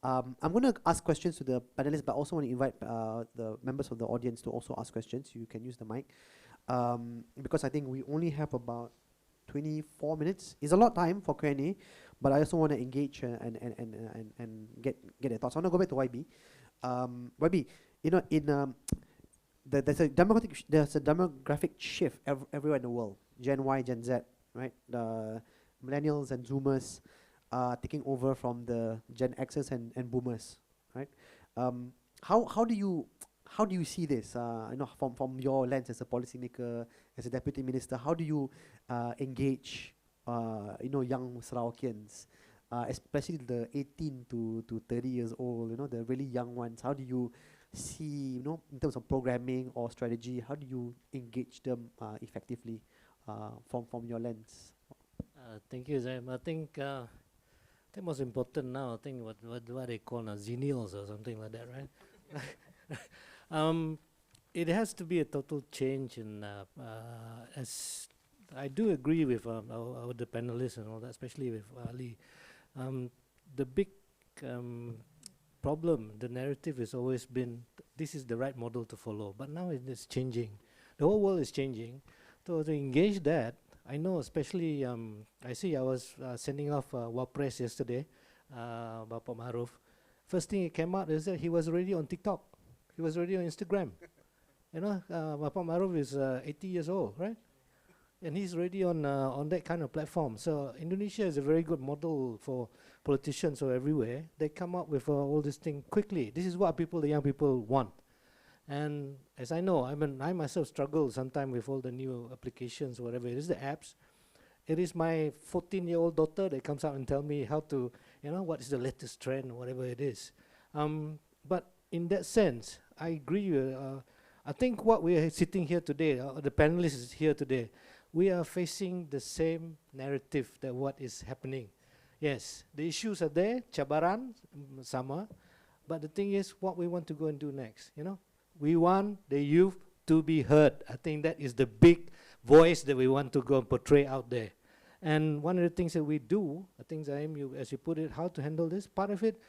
I'm going to ask questions to the panelists, but I also want to invite the members of the audience to also ask questions. You can use the mic because I think we only have about 24 minutes. It's a lot of time for Q&A, but I also want to engage and get their thoughts. I want to go back to YB. YB, there's a demographic shift everywhere in the world. Gen Y, Gen Z, right? The millennials and Zoomers taking over from the Gen Xers and Boomers, right? How do you see this? From your lens as a policymaker, as a deputy minister, how do you engage young Sarawakians, especially the 18 to 30 years old, the really young ones? How do you see, in terms of programming or strategy, how do you engage them effectively from your lens? Thank you, Zaim. I think most important now, I think what they call zennials or something like that, right? It has to be a total change in, as I do agree with the panelists and all that, especially with Ali. The big problem, the narrative has always been, this is the right model to follow, but now it's changing. The whole world is changing. So to engage that, I know especially, I was sending off Wapres yesterday. Bapak Maruf. First thing he came out is that he was already on TikTok. He was already on Instagram. Bapak Maruf is 80 years old, right? And he's already on that kind of platform. So Indonesia is a very good model for politicians or everywhere. They come up with all this thing quickly. This is what the young people want. And as I know, I myself struggle sometimes with all the new applications, whatever it is, the apps. It is my 14-year-old daughter that comes out and tell me how to, what is the latest trend, whatever it is. But in that sense, I agree. I think what we are sitting here today, the panelists here today, we are facing the same narrative that what is happening. Yes, the issues are there, cabaran, sama, but the thing is what we want to go and do next, We want the youth to be heard. I think that is the big voice that we want to go and portray out there. And one of the things that we do, I think, Zaim, as you put it, how to handle this, part of it,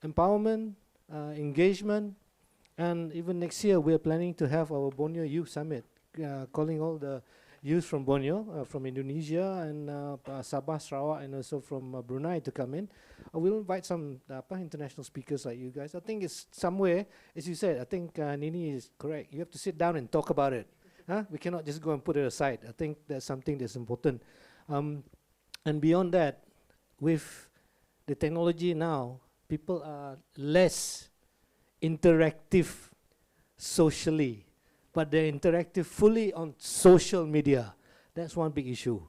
empowerment, engagement, and even next year we are planning to have our Borneo Youth Summit, calling all the youth from Borneo, from Indonesia, and Sabah, Sarawak, and also from Brunei to come in. We'll invite some international speakers like you guys. I think it's somewhere, as you said, I think Nini is correct. You have to sit down and talk about it. We cannot just go and put it aside. I think that's something that's important. And beyond that, with the technology now, people are less interactive socially, but they're interactive fully on social media. That's one big issue.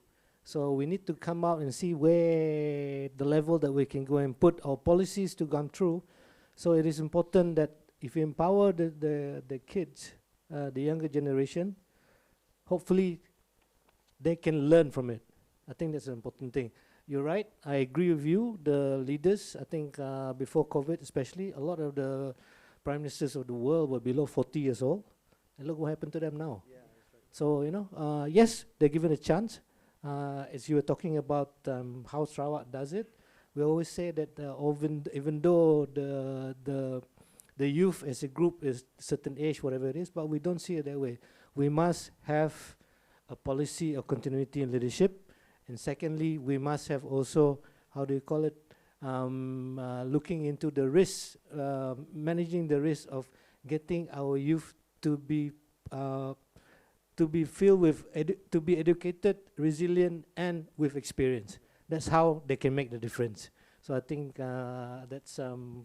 So we need to come out and see where the level that we can go and put our policies to come through. So it is important that if we empower the kids, the younger generation, hopefully they can learn from it. I think that's an important thing. You're right, I agree with you. The leaders, I think before COVID especially, a lot of the prime ministers of the world were below 40 years old. And look what happened to them now. Yeah, right. So, yes, they're given a chance. As you were talking about how Sarawak does it, we always say that even though the youth as a group is certain age, whatever it is, but we don't see it that way. We must have a policy of continuity in leadership. And secondly, we must have also, how do you call it, looking into the risk, managing the risk of getting our youth to be filled with, to be educated, resilient, and with experience. That's how they can make the difference. So I think that's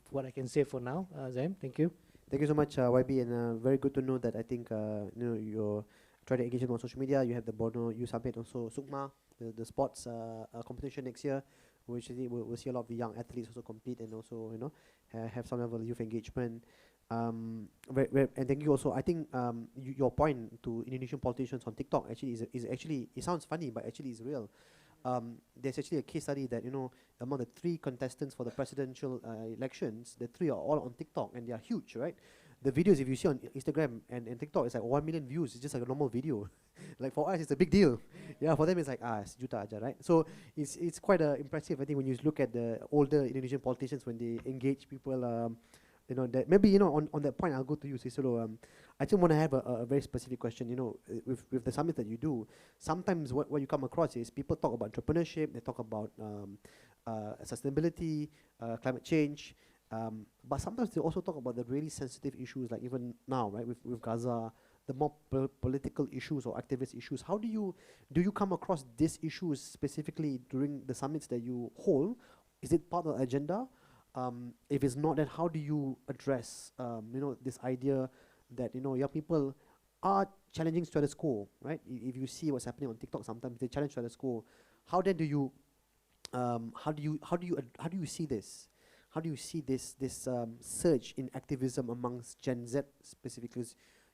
what I can say for now. Zaim, thank you. Thank you so much, YB, and very good to know that I think you're trying to engage on social media. You have the Borneo Youth Summit, also Sukma, the sports competition next year, which we'll see a lot of the young athletes also compete and also have some level of youth engagement. And thank you also. I think your point to Indonesian politicians on TikTok actually is actually, it sounds funny, but actually is real. There's actually a case study that among the 3 contestants for the presidential elections, the 3 are all on TikTok and they are huge, right? The videos, if you see on Instagram and TikTok, it's like 1 million views. It's just like a normal video. Like for us, it's a big deal. Yeah, for them it's like sejuta aja, right? So it's quite impressive. I think when you look at the older Indonesian politicians when they engage people, that maybe on that point I'll go to you, Cicero. I just want to have a very specific question. With the summit that you do, sometimes what you come across is people talk about entrepreneurship, they talk about sustainability, climate change. But sometimes they also talk about the really sensitive issues, like even now, right, with Gaza, the more political issues or activist issues. How do you come across these issues specifically during the summits that you hold? Is it part of the agenda? If it's not, then how do you address this idea that young people are challenging status quo, right? If you see what's happening on TikTok, sometimes they challenge status quo. How then do you see this? How do you see this surge in activism amongst Gen Z specifically?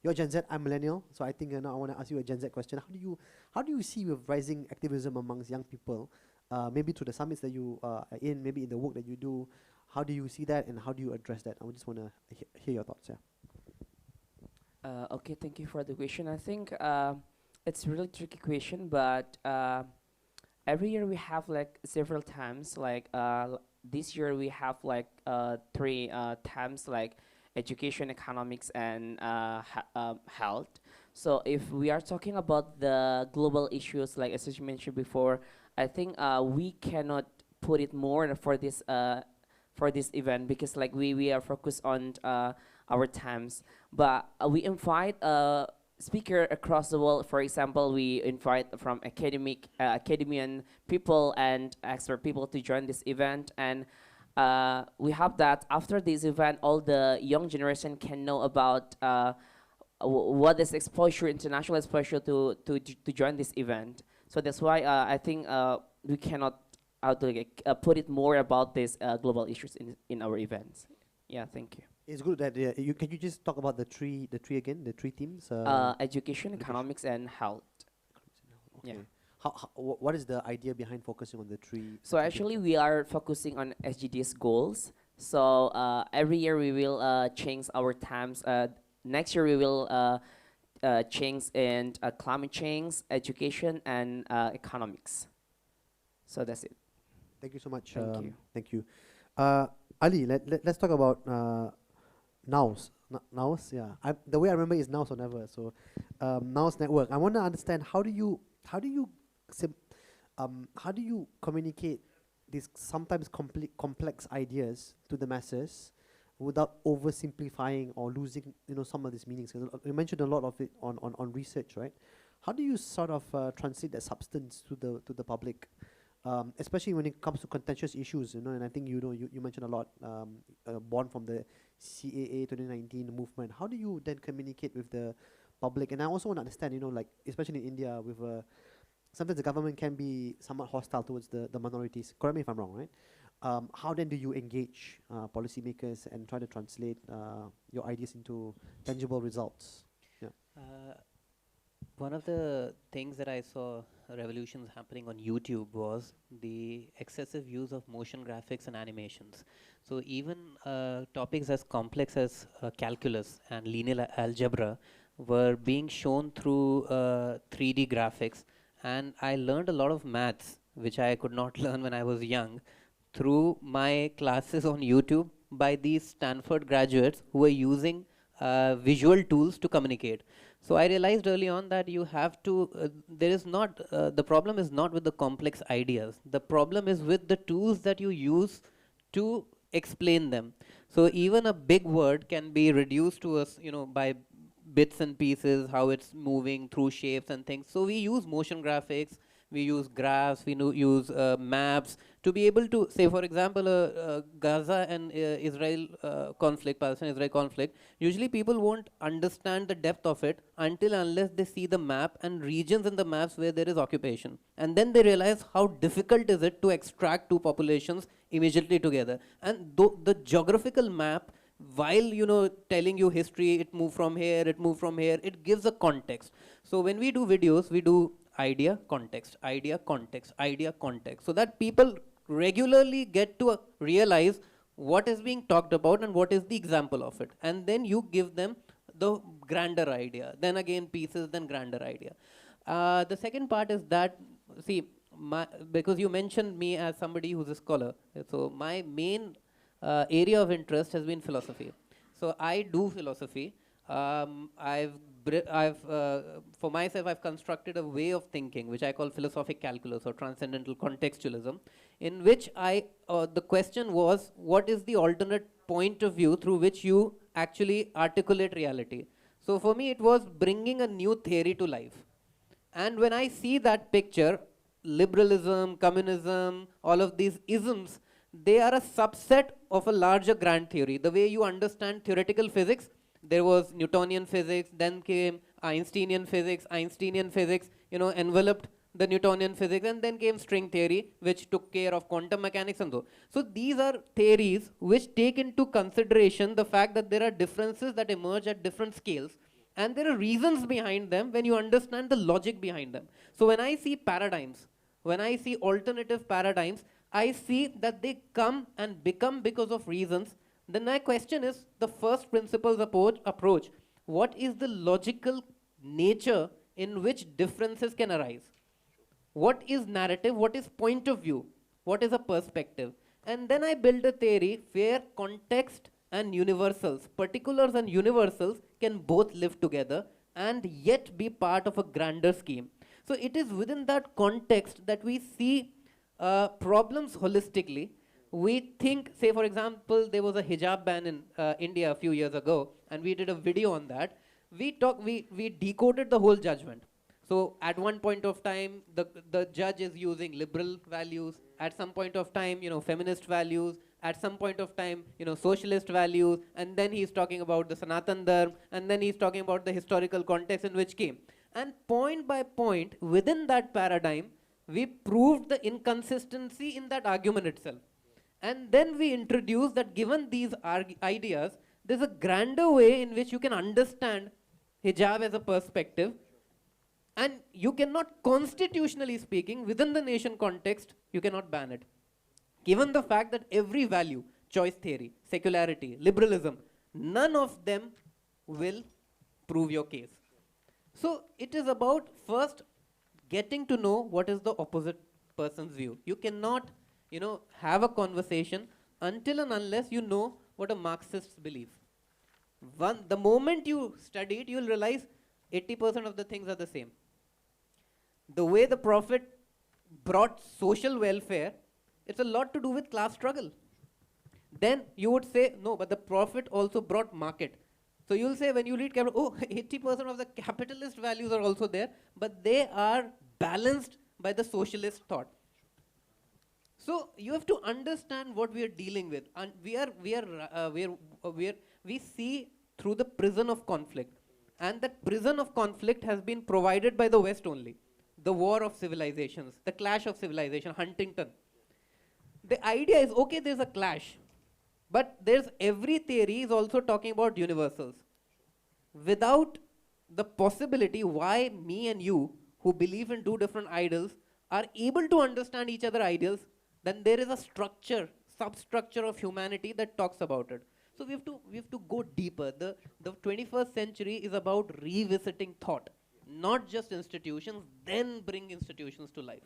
You're Gen Z, I'm millennial, so I think now I want to ask you a Gen Z question. How do you see with rising activism amongst young people? Maybe through the summits that you are in, maybe in the work that you do. How do you see that, and how do you address that? I just want to hear your thoughts. Yeah. Okay, thank you for the question. I think it's a really tricky question, but every year we have like several times, like this year we have like 3 times, like education, economics, and health. So if we are talking about the global issues, like as you mentioned before, I think we cannot put it more for this event, because like we are focused on our times, but we invite speaker across the world. For example, we invite from academian people and expert people to join this event, and we hope that after this event, all the young generation can know about what is exposure, international exposure to join this event. So that's why I think we cannot put it more about these global issues in our events. Yeah, thank you. It's good that can you just talk about the three again, the three themes? Education, economics, and health. Okay. Yeah. What is the idea behind focusing on the three? So actually, we are focusing on SDGs goals. So every year we will change our times. Next year we will change in climate change, education, and economics. So that's it. Thank you so much. Thank you. Thank you. Ali, let's talk about NOWS. NOWS, yeah. The way I remember is NOWS or never. So NOWS network. I want to understand how do you communicate these sometimes complex ideas to the masses without oversimplifying or losing some of these meanings. You mentioned a lot of it on research, right? How do you sort of translate that substance to the public, especially when it comes to contentious issues? And I think you mentioned a lot born from the CAA 2019 movement. How do you then communicate with the public? And I also want to understand, like especially in India, with sometimes the government can be somewhat hostile towards the minorities. Correct me if I'm wrong, right? How then do you engage policymakers and try to translate your ideas into tangible results? Yeah. One of the things that I saw revolutions happening on YouTube was the excessive use of motion graphics and animations. So even topics as complex as calculus and linear algebra were being shown through 3D graphics, and I learned a lot of maths which I could not learn when I was young through my classes on YouTube by these Stanford graduates who were using visual tools to communicate. So I realized early on that you have to, the problem is not with the complex ideas. The problem is with the tools that you use to explain them. So even a big word can be reduced to us, by bits and pieces, how it's moving through shapes and things. So we use motion graphics, we use graphs, we use maps to be able to say, for example, Gaza and Israel conflict, Palestine-Israel conflict. Usually people won't understand the depth of it unless they see the map and regions in the maps where there is occupation. And then they realize how difficult is it to extract two populations immediately together. And the geographical map, while telling you history, it moved from here, it gives a context. So when we do videos, we do idea, context, idea, context, idea, context, so that people regularly get to realize what is being talked about and what is the example of it. And then you give them the grander idea, then again pieces, then grander idea. The second part is that, see, because you mentioned me as somebody who's a scholar, so my main area of interest has been philosophy. So I do philosophy. For myself, I've constructed a way of thinking which I call philosophic calculus or transcendental contextualism, in which the question was, what is the alternate point of view through which you actually articulate reality? So for me, it was bringing a new theory to life. And when I see that picture, liberalism, communism, all of these isms, they are a subset of a larger grand theory. The way you understand theoretical physics, there was Newtonian physics, then came Einsteinian physics enveloped the Newtonian physics, and then came string theory, which took care of quantum mechanics and so. So these are theories which take into consideration the fact that there are differences that emerge at different scales, and there are reasons behind them when you understand the logic behind them. So when I see paradigms, when I see alternative paradigms, I see that they come and become because of reasons. Then my question is the first principles approach. What is the logical nature in which differences can arise? What is narrative? What is point of view? What is a perspective? And then I build a theory where context and universals, particulars and universals, can both live together and yet be part of a grander scheme. So it is within that context that we see problems holistically. We think, say for example, there was a hijab ban in India a few years ago, and we did a video on that. We decoded the whole judgment. So at one point of time, the judge is using liberal values. At some point of time, feminist values. At some point of time, socialist values. And then he's talking about the Sanatan Dharma. And then he's talking about the historical context in which came. And point by point, within that paradigm, we proved the inconsistency in that argument itself. And then we introduced that given these ideas, there's a grander way in which you can understand hijab as a perspective. And you cannot, constitutionally speaking, within the nation context, you cannot ban it. Given the fact that every value, choice theory, secularity, liberalism, none of them will prove your case. So it is about first getting to know what is the opposite person's view. You cannot, have a conversation until and unless you know what a Marxist believes. The moment you study it, you'll realize 80% of the things are the same. The way the Prophet brought social welfare, it's a lot to do with class struggle. Then you would say, no, but the Prophet also brought market. So you'll say when you read capital, 80% of the capitalist values are also there, but they are balanced by the socialist thought. So you have to understand what we are dealing with, and we see through the prison of conflict, and that prison of conflict has been provided by the West only. The war of civilizations, the clash of civilization, Huntington. The idea is, okay, there's a clash, but there's every theory is also talking about universals. Without the possibility why me and you, who believe in two different ideals, are able to understand each other ideals, then there is a structure, substructure of humanity that talks about it. So we have to go deeper. The 21st century is about revisiting thought, not just institutions, then bring institutions to life.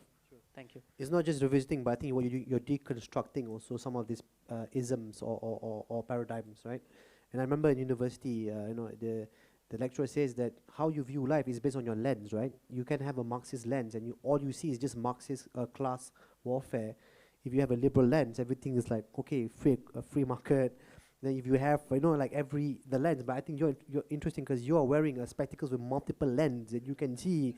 Thank you. It's not just revisiting, but I think what you're deconstructing also some of these isms or paradigms, right? And I remember in university, the lecturer says that how you view life is based on your lens, right? You can have a Marxist lens, and all you see is just Marxist class warfare. If you have a liberal lens, everything is like, okay, free market. Then if you have, like the lens, but I think you're interesting because you are wearing spectacles with multiple lenses, and you can see,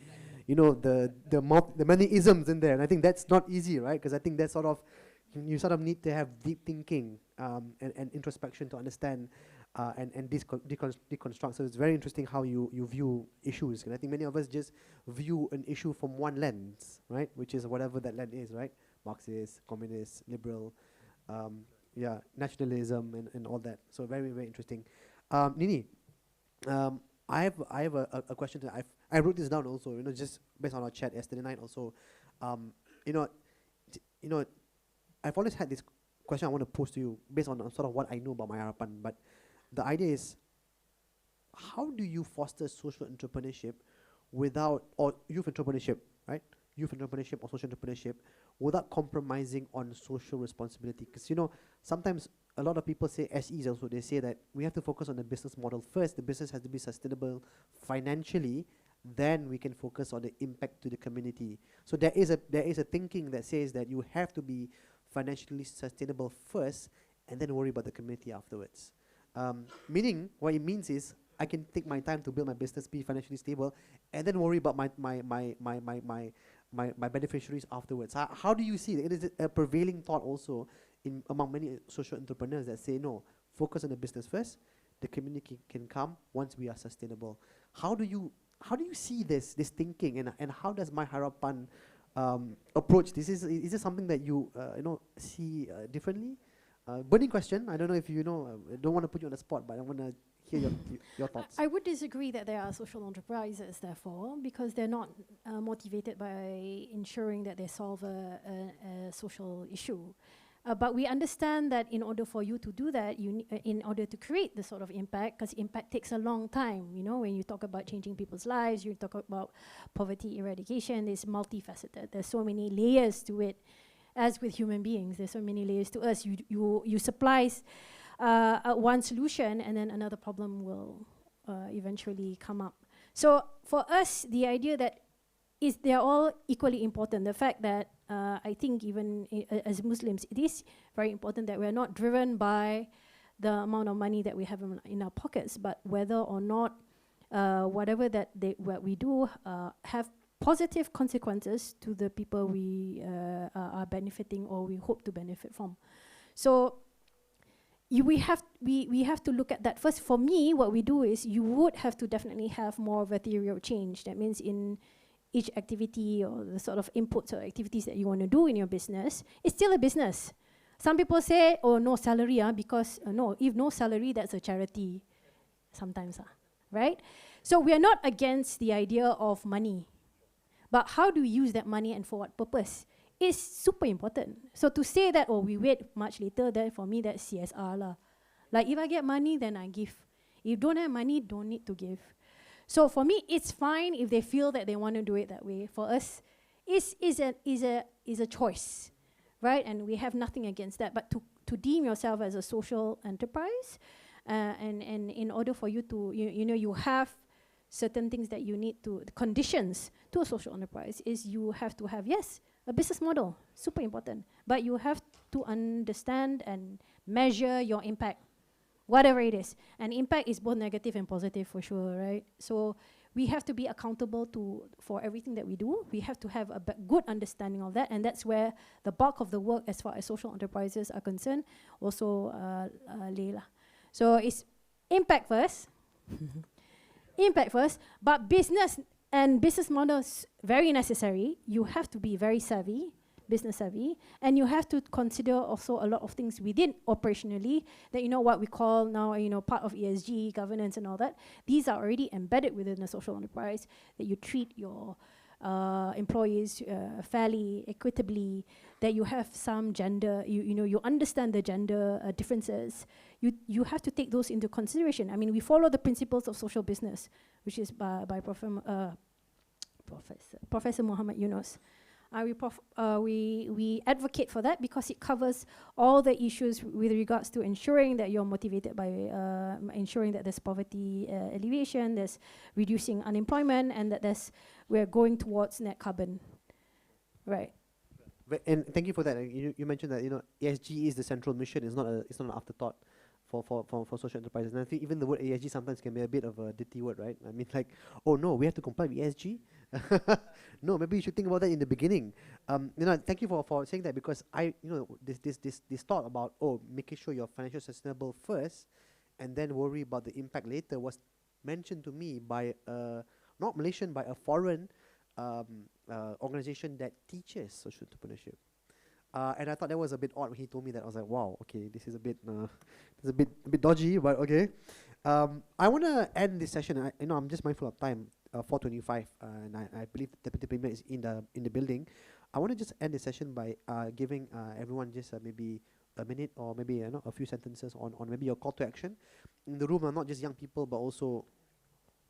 the many isms in there, and I think that's not easy, right? Because I think that's you sort of need to have deep thinking and introspection to understand and deconstruct. So it's very interesting how you view issues, and I think many of us just view an issue from one lens, right? Which is whatever that lens is, right? Marxist, communist, liberal, nationalism and all that. So very, very interesting. Nini, I have a question. I wrote this down also, just based on our chat yesterday night also. I've always had this question I want to pose to you based on sort of what I know about my harapan, but the idea is, how do you foster social entrepreneurship or youth entrepreneurship, right? Youth entrepreneurship or social entrepreneurship without compromising on social responsibility? Because, sometimes a lot of people say, SEs also, they say that we have to focus on the business model first. The business has to be sustainable financially, then we can focus on the impact to the community. So there is a thinking that says that you have to be financially sustainable first and then worry about the community afterwards. Meaning, what it means is, I can take my time to build my business, be financially stable, and then worry about my beneficiaries afterwards. How do you see it? Is it a prevailing thought also among many social entrepreneurs that say, no, focus on the business first, the community can come once we are sustainable? How do you see this thinking, and how does my harapan approach this? Is this something that you see differently? Burning question. I don't know if I don't want to put you on the spot, but I want to hear your thoughts. I would disagree that there are social enterprises, therefore, because they're not motivated by ensuring that they solve a social issue. But we understand that in order for you to do that, in order to create the sort of impact, because impact takes a long time. When you talk about changing people's lives, you talk about poverty eradication, it's multifaceted. There's so many layers to it. As with human beings, there's so many layers to us. You supply one solution, and then another problem will eventually come up. So for us, the idea that they are all equally important. The fact that I think even as Muslims, it is very important that we are not driven by the amount of money that we have in our pockets, but whether or not whatever that what we do have positive consequences to the people we are benefiting or we hope to benefit from. So we have to look at that first. For me, what we do is you would have to definitely have more of a theory of change. That means in each activity or the sort of inputs or activities that you want to do in your business, it's still a business. Some people say, oh, no salary, because no, if no salary, that's a charity sometimes, right? So we are not against the idea of money, but how do we use that money and for what purpose is super important. So to say that, oh, we wait much later, then for me, that's CSR lah. Like if I get money, then I give. If don't have money, don't need to give. So for me, it's fine if they feel that they want to do it that way. For us, is a choice. Right, and we have nothing against that. But to deem yourself as a social enterprise, and in order for you to you have certain things that you need to, the conditions to a social enterprise is you have to have, yes, a business model, super important. But you have to understand and measure your impact, whatever it is. And impact is both negative and positive for sure, right? So we have to be accountable for everything that we do. We have to have a good understanding of that, and that's where the bulk of the work as far as social enterprises are concerned also lay lah. So it's impact first, impact first, but business and business models very necessary. You have to be very savvy, business savvy, and you have to consider also a lot of things within operationally that what we call now part of ESG governance and all that. These are already embedded within a social enterprise, that you treat your employees fairly, equitably, that you have some gender, you understand the gender differences. You have to take those into consideration. I mean, we follow the principles of social business, which is by Professor Muhammad Yunus. We advocate for that because it covers all the issues with regards to ensuring that you're motivated by ensuring that there's poverty alleviation, there's reducing unemployment, and that we're going towards net carbon, right? And thank you for that. You mentioned that ESG is the central mission. It's not an afterthought for social enterprises. And I think even the word ESG sometimes can be a bit of a dirty word, right? I mean, like, oh no, we have to comply with ESG. No, maybe you should think about that in the beginning. Thank you for saying that, because this thought about making sure you're financially sustainable first, and then worry about the impact later was mentioned to me by not Malaysian, by a foreign organization that teaches social entrepreneurship. And I thought that was a bit odd when he told me that. I was like, wow, okay, this is a bit dodgy, but okay. I want to end this session. I'm just mindful of time, 4:25, and I believe the Deputy Premier is in the building. I want to just end the session by giving everyone just maybe a minute or maybe a few sentences on maybe your call to action. In the room are not just young people, but also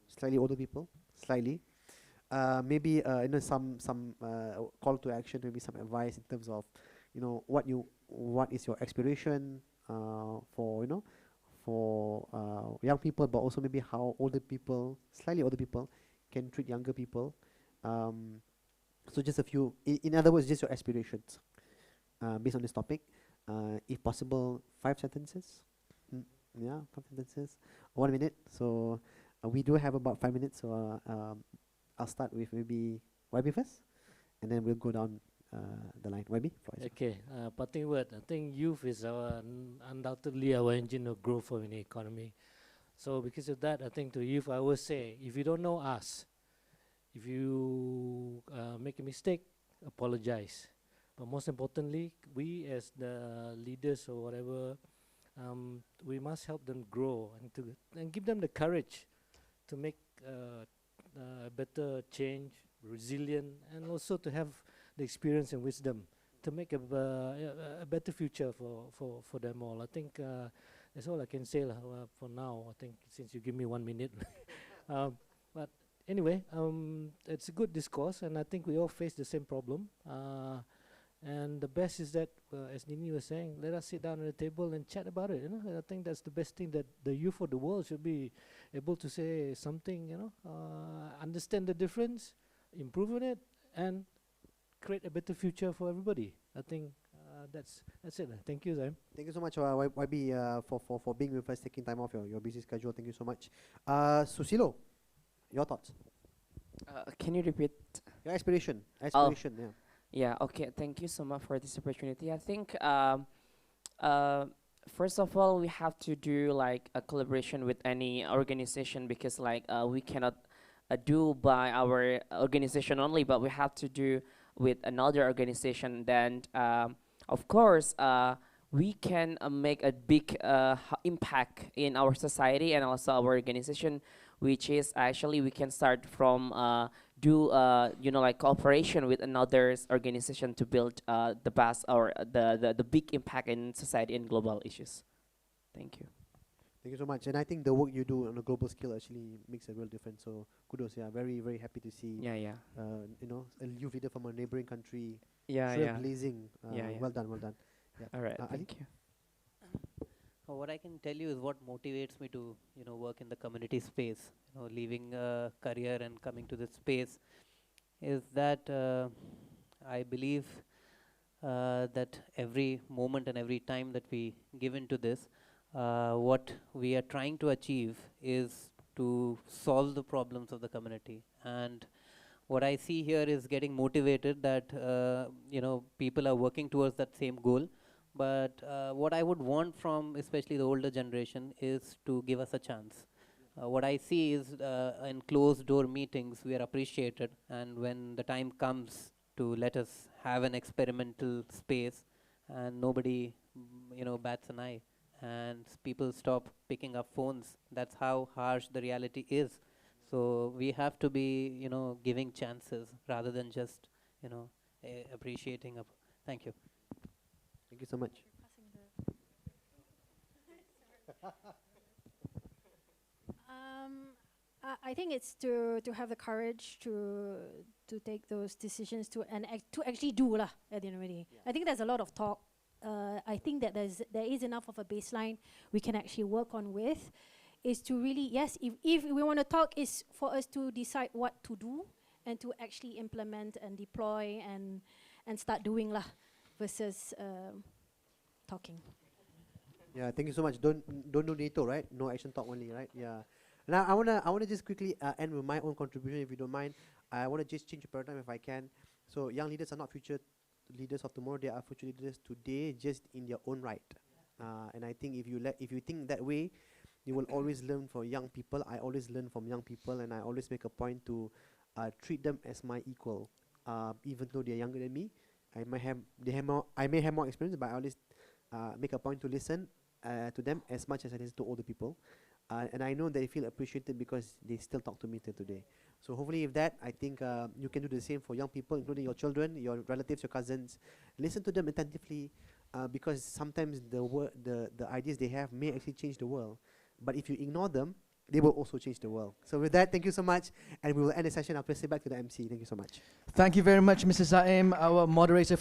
slightly older people, slightly. Maybe some call to action, maybe some advice in terms of what is your aspiration for young people, but also maybe how slightly older people can treat younger people. So just a few, in other words, just your aspirations based on this topic. If possible, 5 sentences. 5 sentences, 1 minute. So we do have about 5 minutes. So I'll start with maybe YB first, and then we'll go down the line. YB? Okay, parting word. I think youth is undoubtedly our engine of growth for the economy. So because of that, I think to youth, I always say, if you don't know us, if you make a mistake, apologize. But most importantly, we as the leaders or whatever, we must help them grow and give them the courage to make better change, resilient, and also to have the experience and wisdom to make a better future for them all. I think that's all I can say for now. I think since you give me 1 minute. But anyway, it's a good discourse, and I think we all face the same problem. And the best is that, as Nini was saying, let us sit down at the table and chat about it. I think that's the best thing, that the youth of the world should be able to say something. Understand the difference, improve on it, and create a better future for everybody. I think that's it. Thank you, Zaim. Thank you so much, YB, for being with us, taking time off your busy schedule. Thank you so much. Susilo, your thoughts? Can you repeat? Your aspiration. Oh. Yeah. Yeah, okay. Thank you so much for this opportunity. I think, first of all, we have to do like a collaboration with any organization, because like we cannot do by our organization only, but we have to do with another organization. Then, of course, we can make a big impact in our society and also our organization, which is actually we can start from do like cooperation with another organization to build the best or the big impact in society and global issues. Thank you. Thank you so much. And I think the work you do on a global scale actually makes a real difference. So kudos. Yeah, very, very happy to see. Yeah. A youth leader from a neighboring country. Yeah. Trailblazing. Yeah. Well done. Yeah. All right. Ali? Thank you. What I can tell you is what motivates me to, work in the community space. Leaving a career and coming to this space is that I believe that every moment and every time that we give into this, what we are trying to achieve is to solve the problems of the community. And what I see here is getting motivated that, people are working towards that same goal. But what I would want from especially the older generation is to give us a chance. What I see is in closed door meetings, we are appreciated. And when the time comes to let us have an experimental space and nobody, bats an eye and people stop picking up phones, that's how harsh the reality is. So we have to be, giving chances rather than just, appreciating. Thank you. Thank you so much. I think it's to have the courage to take those decisions to actually do lah at the end of the day. I think there's a lot of talk. I think that there is enough of a baseline we can actually work on with. Is to really, yes, if we want to talk, is for us to decide what to do and to actually implement and deploy and start doing lah, versus talking. Yeah, thank you so much. Don't do NATO, right? No action talk only, right? Yeah. Now I wanna just quickly end with my own contribution, if you don't mind. I wanna just change the paradigm if I can. So young leaders are not future leaders of tomorrow; they are future leaders today, just in their own right. And I think if you think that way, you will always learn from young people. I always learn from young people, and I always make a point to treat them as my equal, even though they are younger than me. I may have more experience, but I always make a point to listen to them as much as I listen to older people. And I know they feel appreciated because they still talk to me till today. So hopefully with that, I think you can do the same for young people, including your children, your relatives, your cousins. Listen to them attentively, because sometimes the ideas they have may actually change the world. But if you ignore them, they will also change the world. So with that, thank you so much. And we will end the session. I'll pass it back to the MC. Thank you so much. Thank you very much, Mr. Zaim, our moderator for